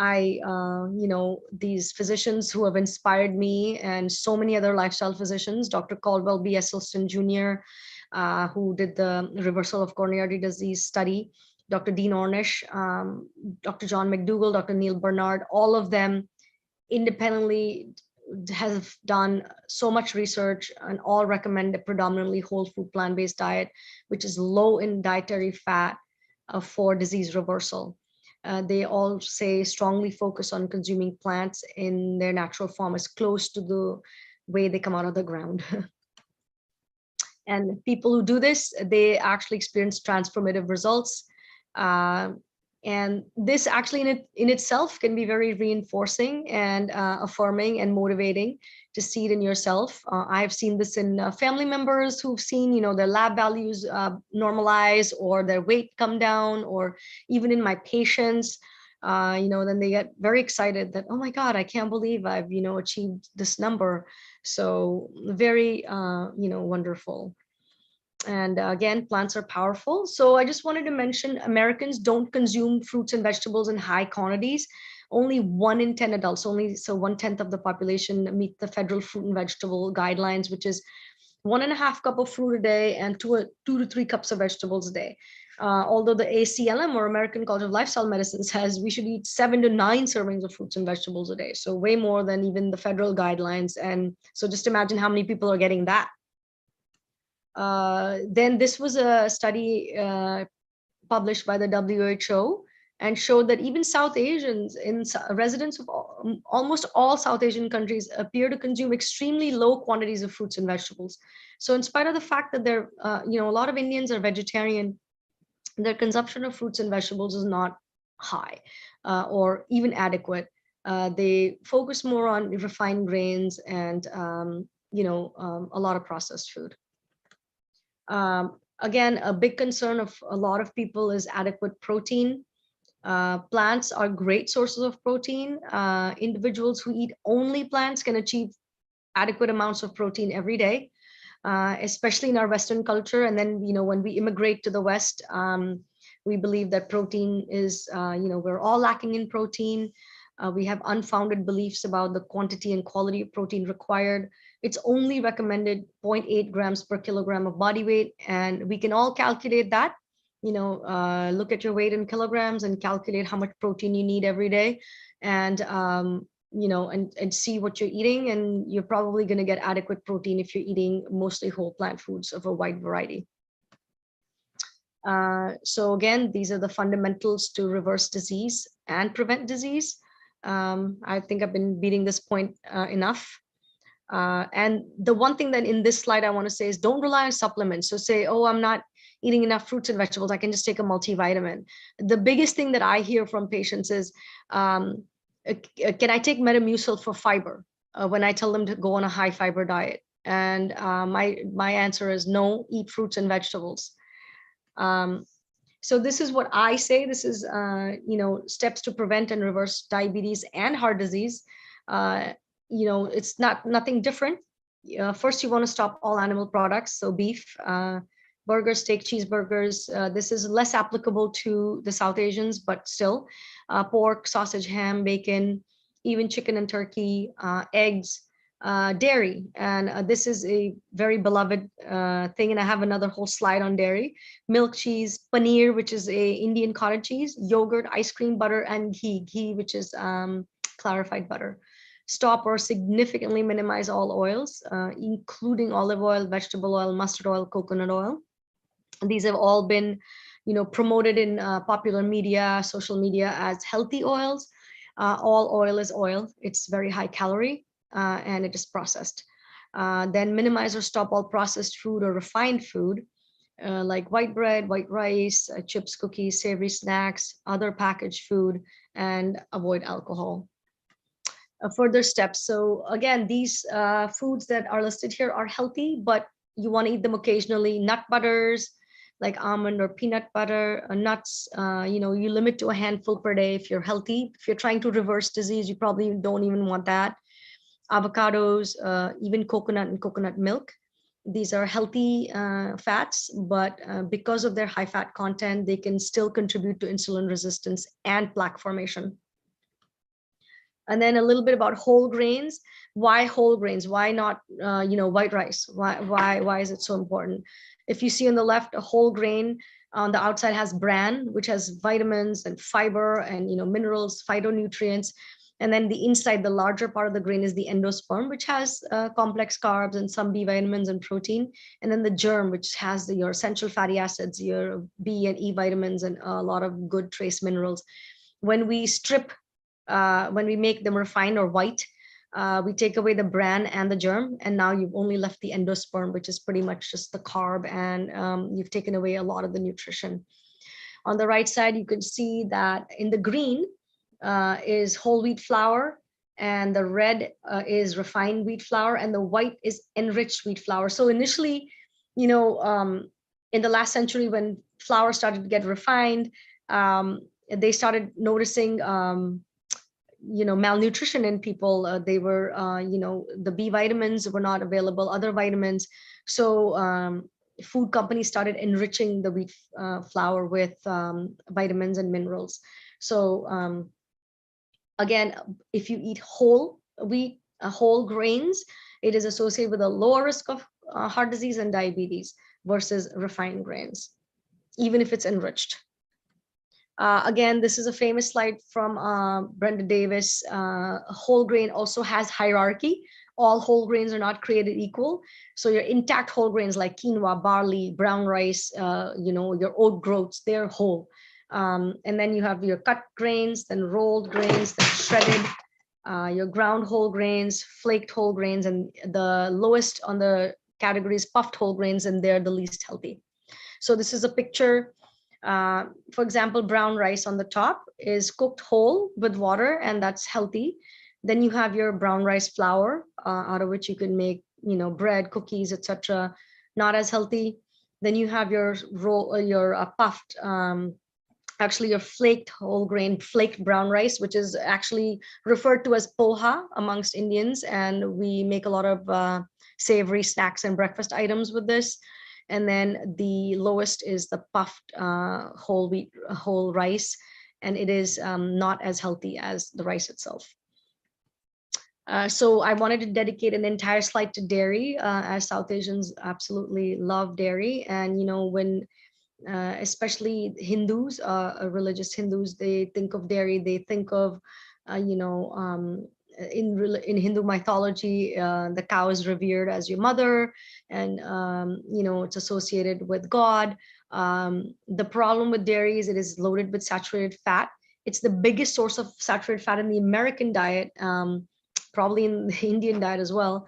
these physicians who have inspired me and so many other lifestyle physicians, Dr. Caldwell B. Esselstyn Jr., who did the reversal of coronary artery disease study, Dr. Dean Ornish, Dr. John McDougall, Dr. Neil Bernard, all of them independently have done so much research and all recommend a predominantly whole food plant-based diet, which is low in dietary fat for disease reversal. They all say strongly focus on consuming plants in their natural form as close to way they come out of the ground. And people who do this, they actually experience transformative results. And this actually in itself can be very reinforcing and affirming and motivating to see it in yourself. I've seen this in family members who've seen, their lab values normalize or their weight come down, or even in my patients, then they get very excited that, oh my God, I can't believe I've, achieved this number. So very, wonderful. And again, plants are powerful. So I just wanted to mention, Americans don't consume fruits and vegetables in high quantities. Only 1 in 10 adults, so 1/10 of the population meet the federal fruit and vegetable guidelines, which is 1.5 cups of fruit a day and 2 to 3 cups of vegetables a day. Although the ACLM, or American College of Lifestyle Medicine, says we should eat 7 to 9 servings of fruits and vegetables a day. So way more than even the federal guidelines. And so just imagine how many people are getting that. Then this was a study published by the WHO and showed that even South Asians, residents of almost all South Asian countries, appear to consume extremely low quantities of fruits and vegetables. So in spite of the fact that a lot of Indians are vegetarian, their consumption of fruits and vegetables is not high or even adequate. They focus more on refined grains and a lot of processed food. Again, a big concern of a lot of people is adequate protein. Plants are great sources of protein. Individuals who eat only plants can achieve adequate amounts of protein every day, especially in our Western culture. And then, when we immigrate to the West, we believe that protein is, we're all lacking in protein. We have unfounded beliefs about the quantity and quality of protein required. It's only recommended 0.8 grams per kilogram of body weight. And we can all calculate that, look at your weight in kilograms and calculate how much protein you need every day. And, and see what you're eating. And you're probably going to get adequate protein if you're eating mostly whole plant foods of a wide variety. So again, these are the fundamentals to reverse disease and prevent disease. I think I've been beating this point enough. And the one thing that in this slide I want to say is don't rely on supplements. So say, oh, I'm not eating enough fruits and vegetables, I can just take a multivitamin. The biggest thing that I hear from patients is, can I take Metamucil for fiber when I tell them to go on a high fiber diet? And my answer is no, eat fruits and vegetables. So this is what I say. This is, steps to prevent and reverse diabetes and heart disease. It's nothing different. First, you want to stop all animal products. So beef, burgers, steak, cheeseburgers. This is less applicable to the South Asians, but still pork, sausage, ham, bacon, even chicken and turkey, eggs, dairy. And this is a very beloved thing. And I have another whole slide on dairy: milk, cheese, paneer, which is a Indian cottage cheese, yogurt, ice cream, butter, and ghee, which is clarified butter. Stop or significantly minimize all oils, including olive oil, vegetable oil, mustard oil, coconut oil. And these have all been, promoted in popular media, social media as healthy oils. All oil is oil. It's very high calorie and it is processed. Then minimize or stop all processed food or refined food, like white bread, white rice, chips, cookies, savory snacks, other packaged food, and avoid alcohol. Further steps. So again, these foods that are listed here are healthy, but you want to eat them occasionally. Nut butters like almond or peanut butter, nuts, you limit to a handful per day if you're healthy. If you're trying to reverse disease, you probably don't even want that. Avocados, even coconut and coconut milk. These are healthy fats, but because of their high fat content, they can still contribute to insulin resistance and plaque formation. And then a little bit about whole grains. Why whole grains? Why not, white rice? Why is it so important? If you see on the left, a whole grain on the outside has bran, which has vitamins and fiber and minerals, phytonutrients. And then the inside, the larger part of the grain is the endosperm, which has complex carbs and some B vitamins and protein. And then the germ, which has your essential fatty acids, your B and E vitamins, and a lot of good trace minerals. When we strip, when we make them refined or white, We take away the bran and the germ, and now you've only left the endosperm, which is pretty much just the carb, and you've taken away a lot of the nutrition. On the right side, you can see that in the green is whole wheat flour, and the red is refined wheat flour, and the white is enriched wheat flour. So initially, in the last century, when flour started to get refined, they started noticing malnutrition in people. They were the B vitamins were not available, other vitamins. So food companies started enriching the wheat flour with vitamins and minerals. So again, if you eat whole wheat, whole grains, it is associated with a lower risk of heart disease and diabetes versus refined grains, even if it's enriched. Again, this is a famous slide from Brenda Davis. Whole grain also has hierarchy. All whole grains are not created equal. So your intact whole grains like quinoa, barley, brown rice, your oat groats, they're whole. And then you have your cut grains, then rolled grains, then shredded, your ground whole grains, flaked whole grains, and the lowest on the category is puffed whole grains, and they're the least healthy. So this is a picture. For example, brown rice on the top is cooked whole with water, and that's healthy. Then you have your brown rice flour, out of which you can make, bread, cookies, etc. Not as healthy. Then you have your puffed, actually your flaked whole grain, flaked brown rice, which is actually referred to as poha amongst Indians, and we make a lot of savory snacks and breakfast items with this. And then the lowest is the puffed whole wheat, whole rice, and it is not as healthy as the rice itself. So I wanted to dedicate an entire slide to dairy, as South Asians absolutely love dairy. And, when especially Hindus, religious Hindus, they think of dairy, they think of, in Hindu mythology, the cow is revered as your mother, and it's associated with God. The problem with dairy is it is loaded with saturated fat. It's the biggest source of saturated fat in the American diet, probably in the Indian diet as well.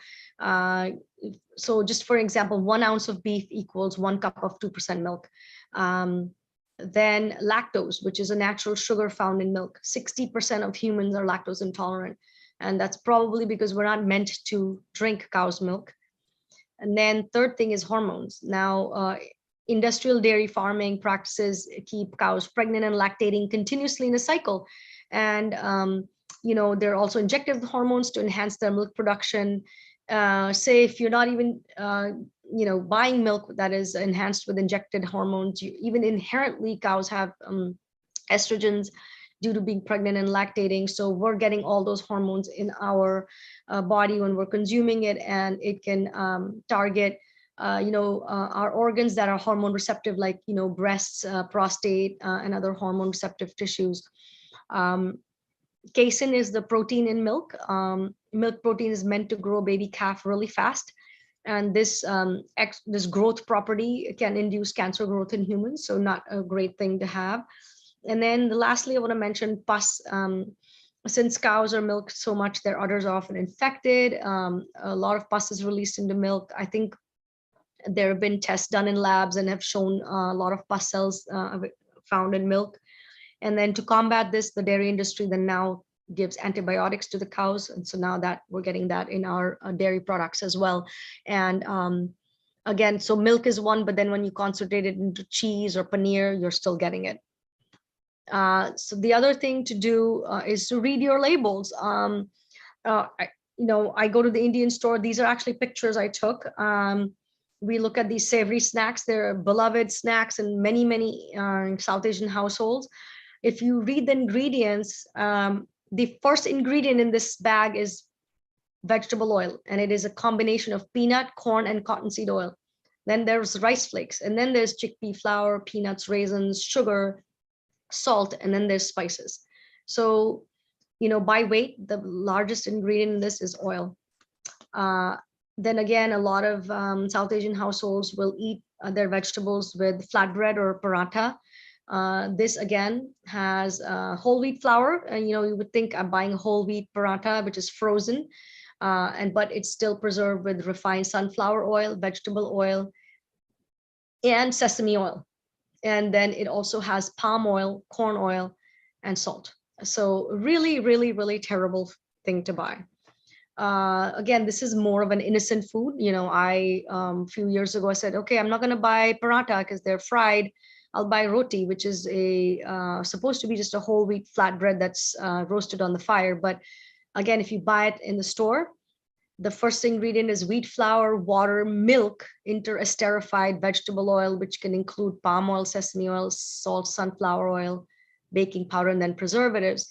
So just for example, 1 ounce of beef equals 1 cup of 2% milk. Then lactose, which is a natural sugar found in milk. 60% of humans are lactose intolerant. And that's probably because we're not meant to drink cow's milk. And then third thing is hormones. Now, industrial dairy farming practices keep cows pregnant and lactating continuously in a cycle. And, they're also injected with hormones to enhance their milk production. Say if you're not even, buying milk that is enhanced with injected hormones, even inherently cows have estrogens due to being pregnant and lactating. So we're getting all those hormones in our body when we're consuming it, and it can target, our organs that are hormone receptive, like, breasts, prostate, and other hormone receptive tissues. Casein is the protein in milk. Milk protein is meant to grow baby calf really fast. And this growth property can induce cancer growth in humans. So not a great thing to have. And then lastly, I want to mention pus. Since cows are milked so much, their udders are often infected. A lot of pus is released into milk. I think there have been tests done in labs and have shown a lot of pus cells found in milk. And then to combat this, the dairy industry then now gives antibiotics to the cows. And so now that we're getting that in our dairy products as well. And again, so milk is one, but then when you concentrate it into cheese or paneer, you're still getting it. So the other thing to do is to read your labels. I go to the Indian store. These are actually pictures I took. We look at these savory snacks. They're beloved snacks in many, many South Asian households. If you read the ingredients, the first ingredient in this bag is vegetable oil, and it is a combination of peanut, corn, and cottonseed oil. Then there's rice flakes, and then there's chickpea flour, peanuts, raisins, sugar, salt, and then there's spices. So, by weight, the largest ingredient in this is oil. Then again, a lot of South Asian households will eat their vegetables with flatbread or paratha. This again has whole wheat flour, and you would think I'm buying a whole wheat paratha, which is frozen, but it's still preserved with refined sunflower oil, vegetable oil, and sesame oil. And then it also has palm oil, corn oil, and salt. So really, really, really terrible thing to buy. Again, this is more of an innocent food. I a few years ago I said, okay, I'm not going to buy paratha because they're fried. I'll buy roti, which is supposed to be just a whole wheat flatbread that's roasted on the fire. But again, if you buy it in the store, the first ingredient is wheat flour, water, milk, interesterified vegetable oil, which can include palm oil, sesame oil, salt, sunflower oil, baking powder, and then preservatives.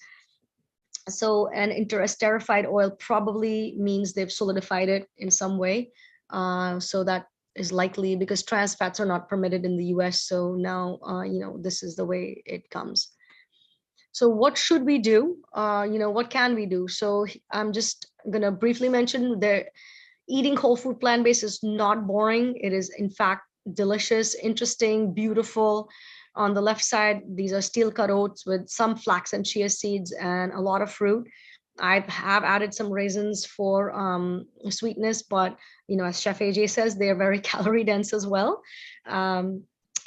So an interesterified oil probably means they've solidified it in some way. So that is likely because trans fats are not permitted in the US. So now, this is the way it comes. So what should we do? What can we do? So I'm just going to briefly mention that eating whole food plant-based is not boring. It is, in fact, delicious, interesting, beautiful. On the left side, these are steel cut oats with some flax and chia seeds and a lot of fruit. I have added some raisins for sweetness, but as Chef AJ says, they are very calorie dense as well.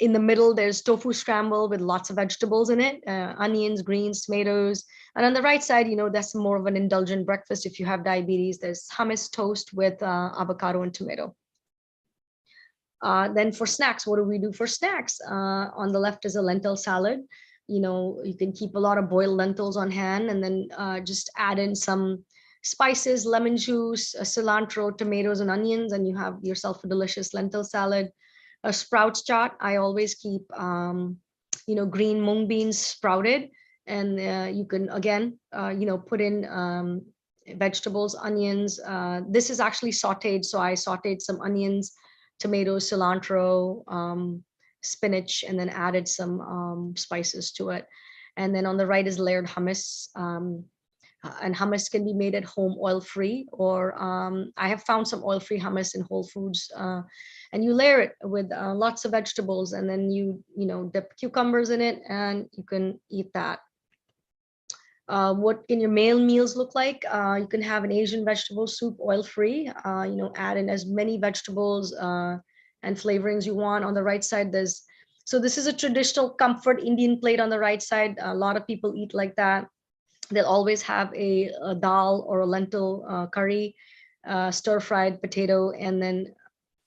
In the middle, there's tofu scramble with lots of vegetables in it, onions, greens, tomatoes. And on the right side, that's more of an indulgent breakfast. If you have diabetes, there's hummus toast with avocado and tomato. Then for snacks, what do we do for snacks? On the left is a lentil salad. You can keep a lot of boiled lentils on hand and then just add in some spices, lemon juice, cilantro, tomatoes, and onions, and you have yourself a delicious lentil salad. A sprouts chart, I always keep, green mung beans sprouted, and you can, again, put in vegetables, onions. This is actually sauteed, so I sauteed some onions, tomatoes, cilantro, spinach, and then added some spices to it. And then on the right is layered hummus. And hummus can be made at home oil-free, or I have found some oil-free hummus in Whole Foods. And you layer it with lots of vegetables, and then you dip cucumbers in it, and you can eat that. What can your meals look like? You can have an Asian vegetable soup, oil-free. Add in as many vegetables and flavorings you want. On the right side, so this is a traditional comfort Indian plate on the right side. A lot of people eat like that. They'll always have a dal or a lentil curry, stir-fried potato, and then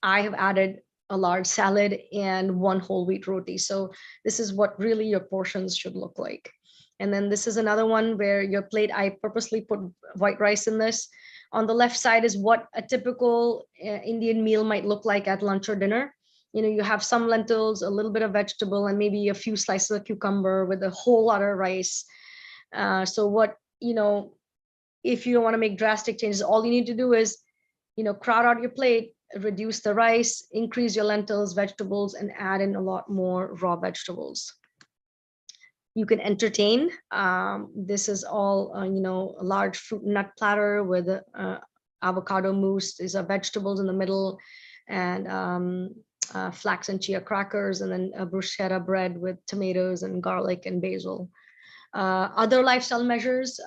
I have added a large salad and one whole wheat roti. So this is what really your portions should look like. And then this is another one where your plate, I purposely put white rice in this. On the left side is what a typical Indian meal might look like at lunch or dinner. You have some lentils, a little bit of vegetable, and maybe a few slices of cucumber with a whole lot of rice. So what, if you don't want to make drastic changes, all you need to do is, crowd out your plate, reduce the rice, increase your lentils, vegetables, and add in a lot more raw vegetables. You can entertain. This is all, a large fruit and nut platter with avocado mousse. These are vegetables in the middle, and flax and chia crackers, and then a bruschetta bread with tomatoes and garlic and basil. Other lifestyle measures.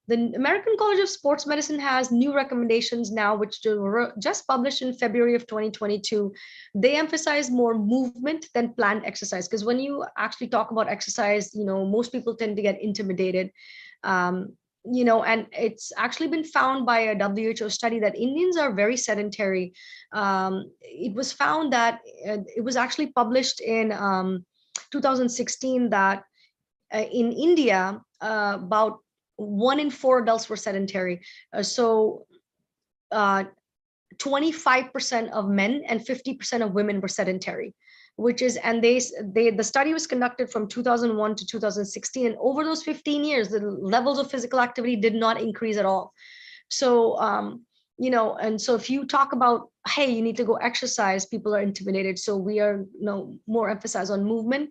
The American College of Sports Medicine has new recommendations now, which were just published in February of 2022. They emphasize more movement than planned exercise, because when you actually talk about exercise, most people tend to get intimidated. And it's actually been found by a WHO study that Indians are very sedentary. It was found that it was actually published in 2016 that in India, about 1 in 4 adults were sedentary. So 25% of men and 50% of women were sedentary, which is, and the study was conducted from 2001 to 2016. And over those 15 years, the levels of physical activity did not increase at all. So, and so if you talk about, hey, you need to go exercise, people are intimidated. So we are, more emphasis on movement,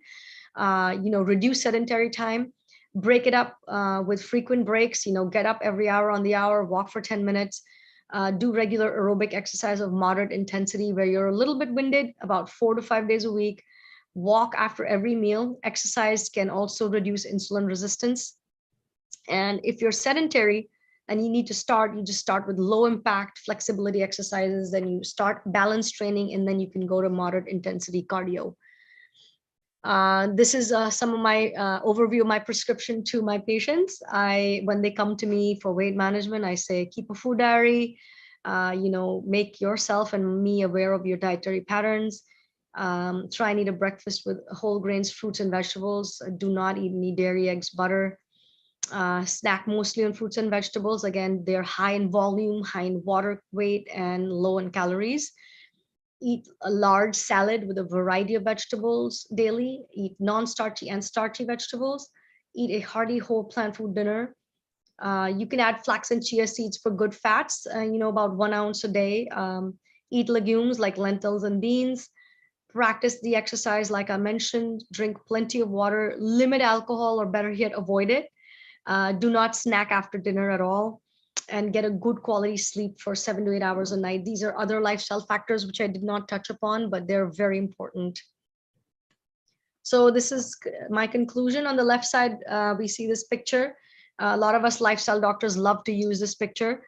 reduce sedentary time, break it up with frequent breaks, get up every hour on the hour, walk for 10 minutes, do regular aerobic exercise of moderate intensity where you're a little bit winded, about 4 to 5 days a week. walk after every meal. Exercise can also reduce insulin resistance. And if you're sedentary and you need to start, you just start with low impact flexibility exercises, then you start balance training, and then you can go to moderate intensity cardio. This is some of my overview of my prescription to my patients. When they come to me for weight management, I say, keep a food diary, make yourself and me aware of your dietary patterns. Try and eat a breakfast with whole grains, fruits, and vegetables. Do not eat any dairy, eggs, butter. Snack mostly on fruits and vegetables. Again, they're high in volume, high in water weight, and low in calories. Eat a large salad with a variety of vegetables daily. Eat non-starchy and starchy vegetables. Eat a hearty whole plant food dinner. You can add flax and chia seeds for good fats, about 1 ounce a day. Eat legumes like lentils and beans. Practice the exercise like I mentioned. Drink plenty of water. Limit alcohol, or better yet, avoid it. Do not snack after dinner at all, and get a good quality sleep for 7 to 8 hours a night. These are other lifestyle factors which I did not touch upon, but they're very important. So this is my conclusion. On the left side, we see this picture. A lot of us lifestyle doctors love to use this picture.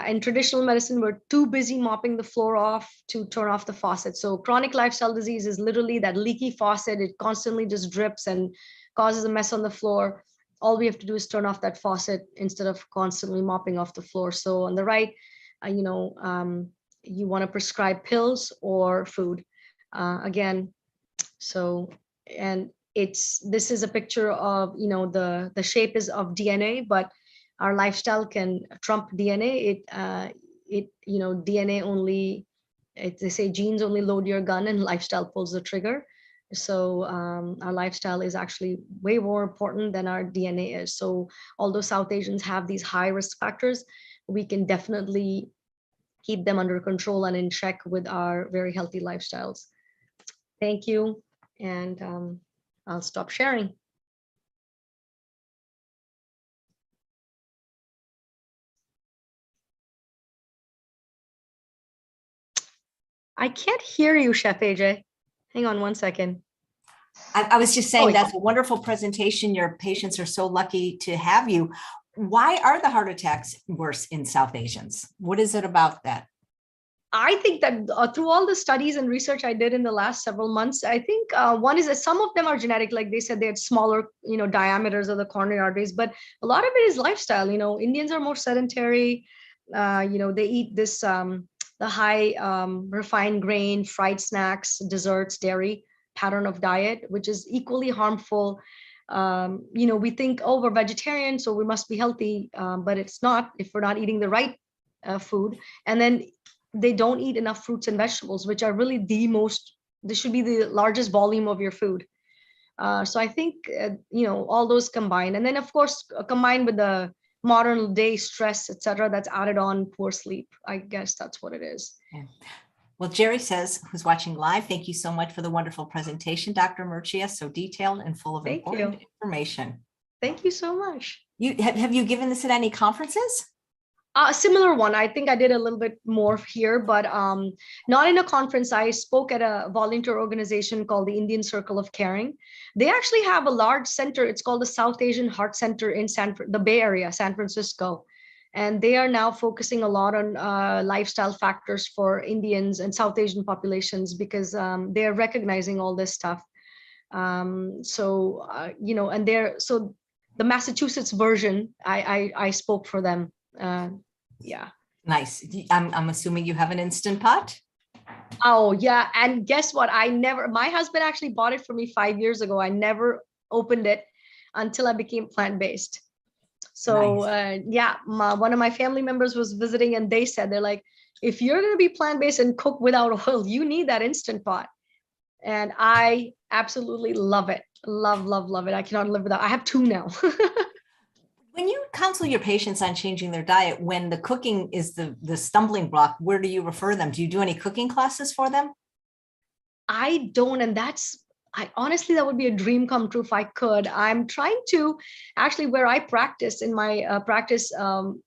In traditional medicine, we're too busy mopping the floor off to turn off the faucet. So chronic lifestyle disease is literally that leaky faucet. It constantly just drips and causes a mess on the floor. All we have to do is turn off that faucet instead of constantly mopping off the floor. So on the right, you want to prescribe pills or food. Again, so, and this is a picture of, the shape is of DNA, but our lifestyle can trump DNA. DNA only, they say genes only load your gun and lifestyle pulls the trigger. So our lifestyle is actually way more important than our DNA is. So although South Asians have these high risk factors, we can definitely keep them under control and in check with our very healthy lifestyles. Thank you. And I'll stop sharing. I can't hear you, Chef AJ. Hang on 1 second. I was just saying that's a wonderful presentation. Your patients are so lucky to have you. Why are the heart attacks worse in South Asians? What is it about that? I think that through all the studies and research I did in the last several months, I think one is that some of them are genetic, like they said, they had smaller, diameters of the coronary arteries, but a lot of it is lifestyle. Indians are more sedentary. They eat this, the high refined grain, fried snacks, desserts, dairy pattern of diet, which is equally harmful. We think, oh, we're vegetarian, so we must be healthy, but it's not if we're not eating the right food. And then they don't eat enough fruits and vegetables, which are really they should be the largest volume of your food. So I think, all those combined. And then, of course, combined with the modern day stress, et cetera, that's added on poor sleep. I guess that's what it is. Yeah. Well, Jerry says, who's watching live, thank you so much for the wonderful presentation, Dr. Murchia, so detailed and full of important information. Thank you so much. Have you given this at any conferences? A similar one. I think I did a little bit more here, but not in a conference. I spoke at a volunteer organization called the Indian Circle of Caring. They actually have a large center. It's called the South Asian Heart Center in the Bay Area, San Francisco. And they are now focusing a lot on lifestyle factors for Indians and South Asian populations because they're recognizing all this stuff. And so the Massachusetts version, I spoke for them. Yeah. Nice. I'm assuming you have an Instant Pot? Oh yeah. And guess what? My husband actually bought it for me 5 years ago. I never opened it until I became plant-based. So nice. One of my family members was visiting and they said, they're like, if you're going to be plant-based and cook without oil, you need that Instant Pot. And I absolutely love it. Love, love, love it. I cannot live without. I have 2 now. When you counsel your patients on changing their diet, when the cooking is the stumbling block, where do you refer them? Do you do any cooking classes for them? I don't. And that's I honestly, that would be a dream come true if I could. I'm trying to actually where I practice in my practice.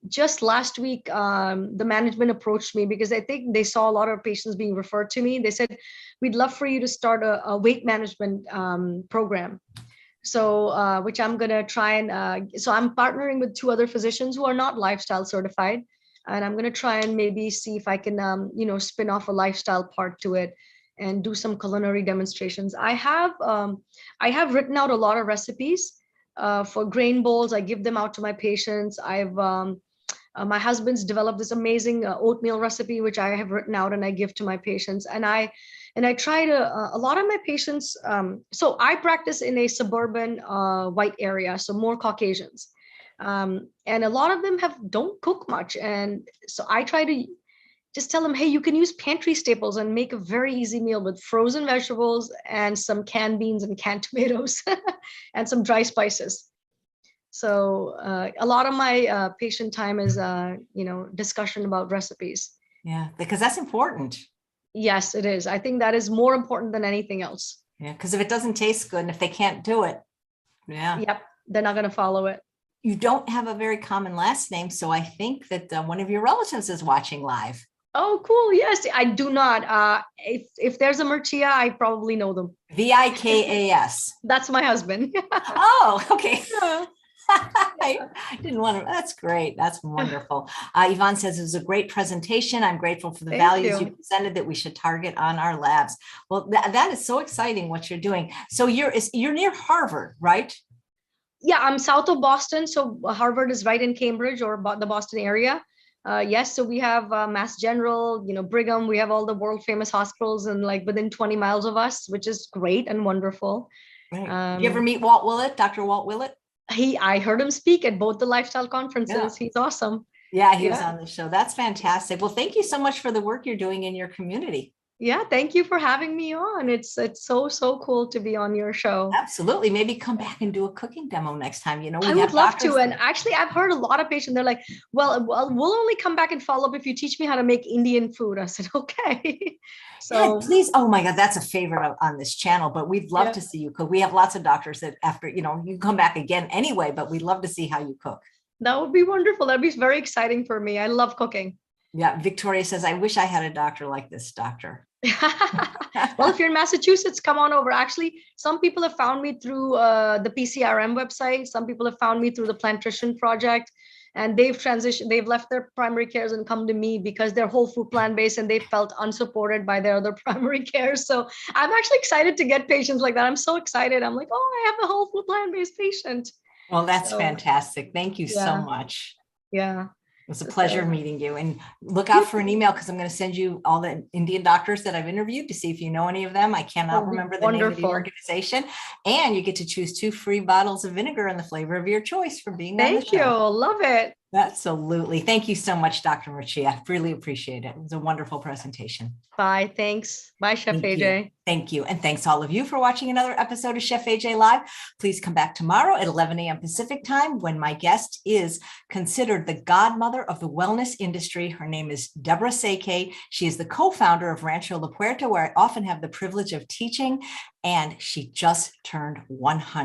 Just last week, the management approached me because I think they saw a lot of patients being referred to me. They said, we'd love for you to start a weight management program. So, which I'm going to try and, so I'm partnering with two other physicians who are not lifestyle certified. And I'm going to try and maybe see if I can, spin off a lifestyle part to it and do some culinary demonstrations. I have written out a lot of recipes for grain bowls. I give them out to my patients. My husband's developed this amazing oatmeal recipe, which I have written out and I give to my patients. And I try to, a lot of my patients, so I practice in a suburban white area, so more Caucasians. And a lot of them don't cook much. And so I try to just tell them, hey, you can use pantry staples and make a very easy meal with frozen vegetables and some canned beans and canned tomatoes and some dry spices. So a lot of my patient time is, discussion about recipes. Yeah, because that's important. Yes, it is. I think that is more important than anything else. Yeah, because if it doesn't taste good and if they can't do it, yeah. Yep, they're not going to follow it. You don't have a very common last name, so I think that one of your relatives is watching live. Oh, cool. Yes, I do not. If there's a Murcia, I probably know them. Vikas. That's my husband. Oh, okay. Yeah. I didn't want to. That's great. That's wonderful. Yvonne says it was a great presentation. I'm grateful for the values you presented that we should target on our labs. Well, that is so exciting what you're doing. So you're near Harvard, right? Yeah, I'm south of Boston. So Harvard is right in Cambridge or the Boston area. Yes, so we have Mass General, Brigham. We have all the world famous hospitals and like within 20 miles of us, which is great and wonderful. Right. Did you ever meet Walt Willett, Dr. Walt Willett? I heard him speak at both the lifestyle conferences. Yeah. He's awesome. Yeah, he was on the show. That's fantastic. Well, thank you so much for the work you're doing in your community. Yeah, thank you for having me on. It's so cool to be on your show. Absolutely. Maybe come back and do a cooking demo next time. I would love to. And actually, I've heard a lot of patients, they're like, well, we'll only come back and follow up if you teach me how to make Indian food. I said, okay. So yeah, please. Oh my God, that's a favorite on this channel, but we'd love to see you cook. We have lots of doctors that after, you come back again anyway, but we'd love to see how you cook. That would be wonderful. That'd be very exciting for me. I love cooking. Yeah. Victoria says, I wish I had a doctor like this doctor. Well, if you're in Massachusetts, come on over. Actually, some people have found me through the PCRM website. Some people have found me through the Plantrition Project, and they've transitioned. They've left their primary cares and come to me because they're whole food plant-based and they felt unsupported by their other primary cares. So I'm actually excited to get patients like that. I'm so excited. I'm like, oh, I have a whole food plant-based patient. Well, that's fantastic. Thank you so much. Yeah. It was a pleasure meeting you, and look out for an email because I'm going to send you all the Indian doctors that I've interviewed to see if you know any of them. I cannot remember the name of the organization, and you get to choose 2 free bottles of vinegar in the flavor of your choice for being on the show. Thank you. Love it. Absolutely. Thank you so much, Dr. Murcia. I really appreciate it. It was a wonderful presentation. Bye. Thanks. Bye, Chef AJ. Thank you. And thanks all of you for watching another episode of Chef AJ Live. Please come back tomorrow at 11 a.m. Pacific time when my guest is considered the godmother of the wellness industry. Her name is Deborah Seke. She is the co-founder of Rancho La Puerta, where I often have the privilege of teaching, and she just turned 100.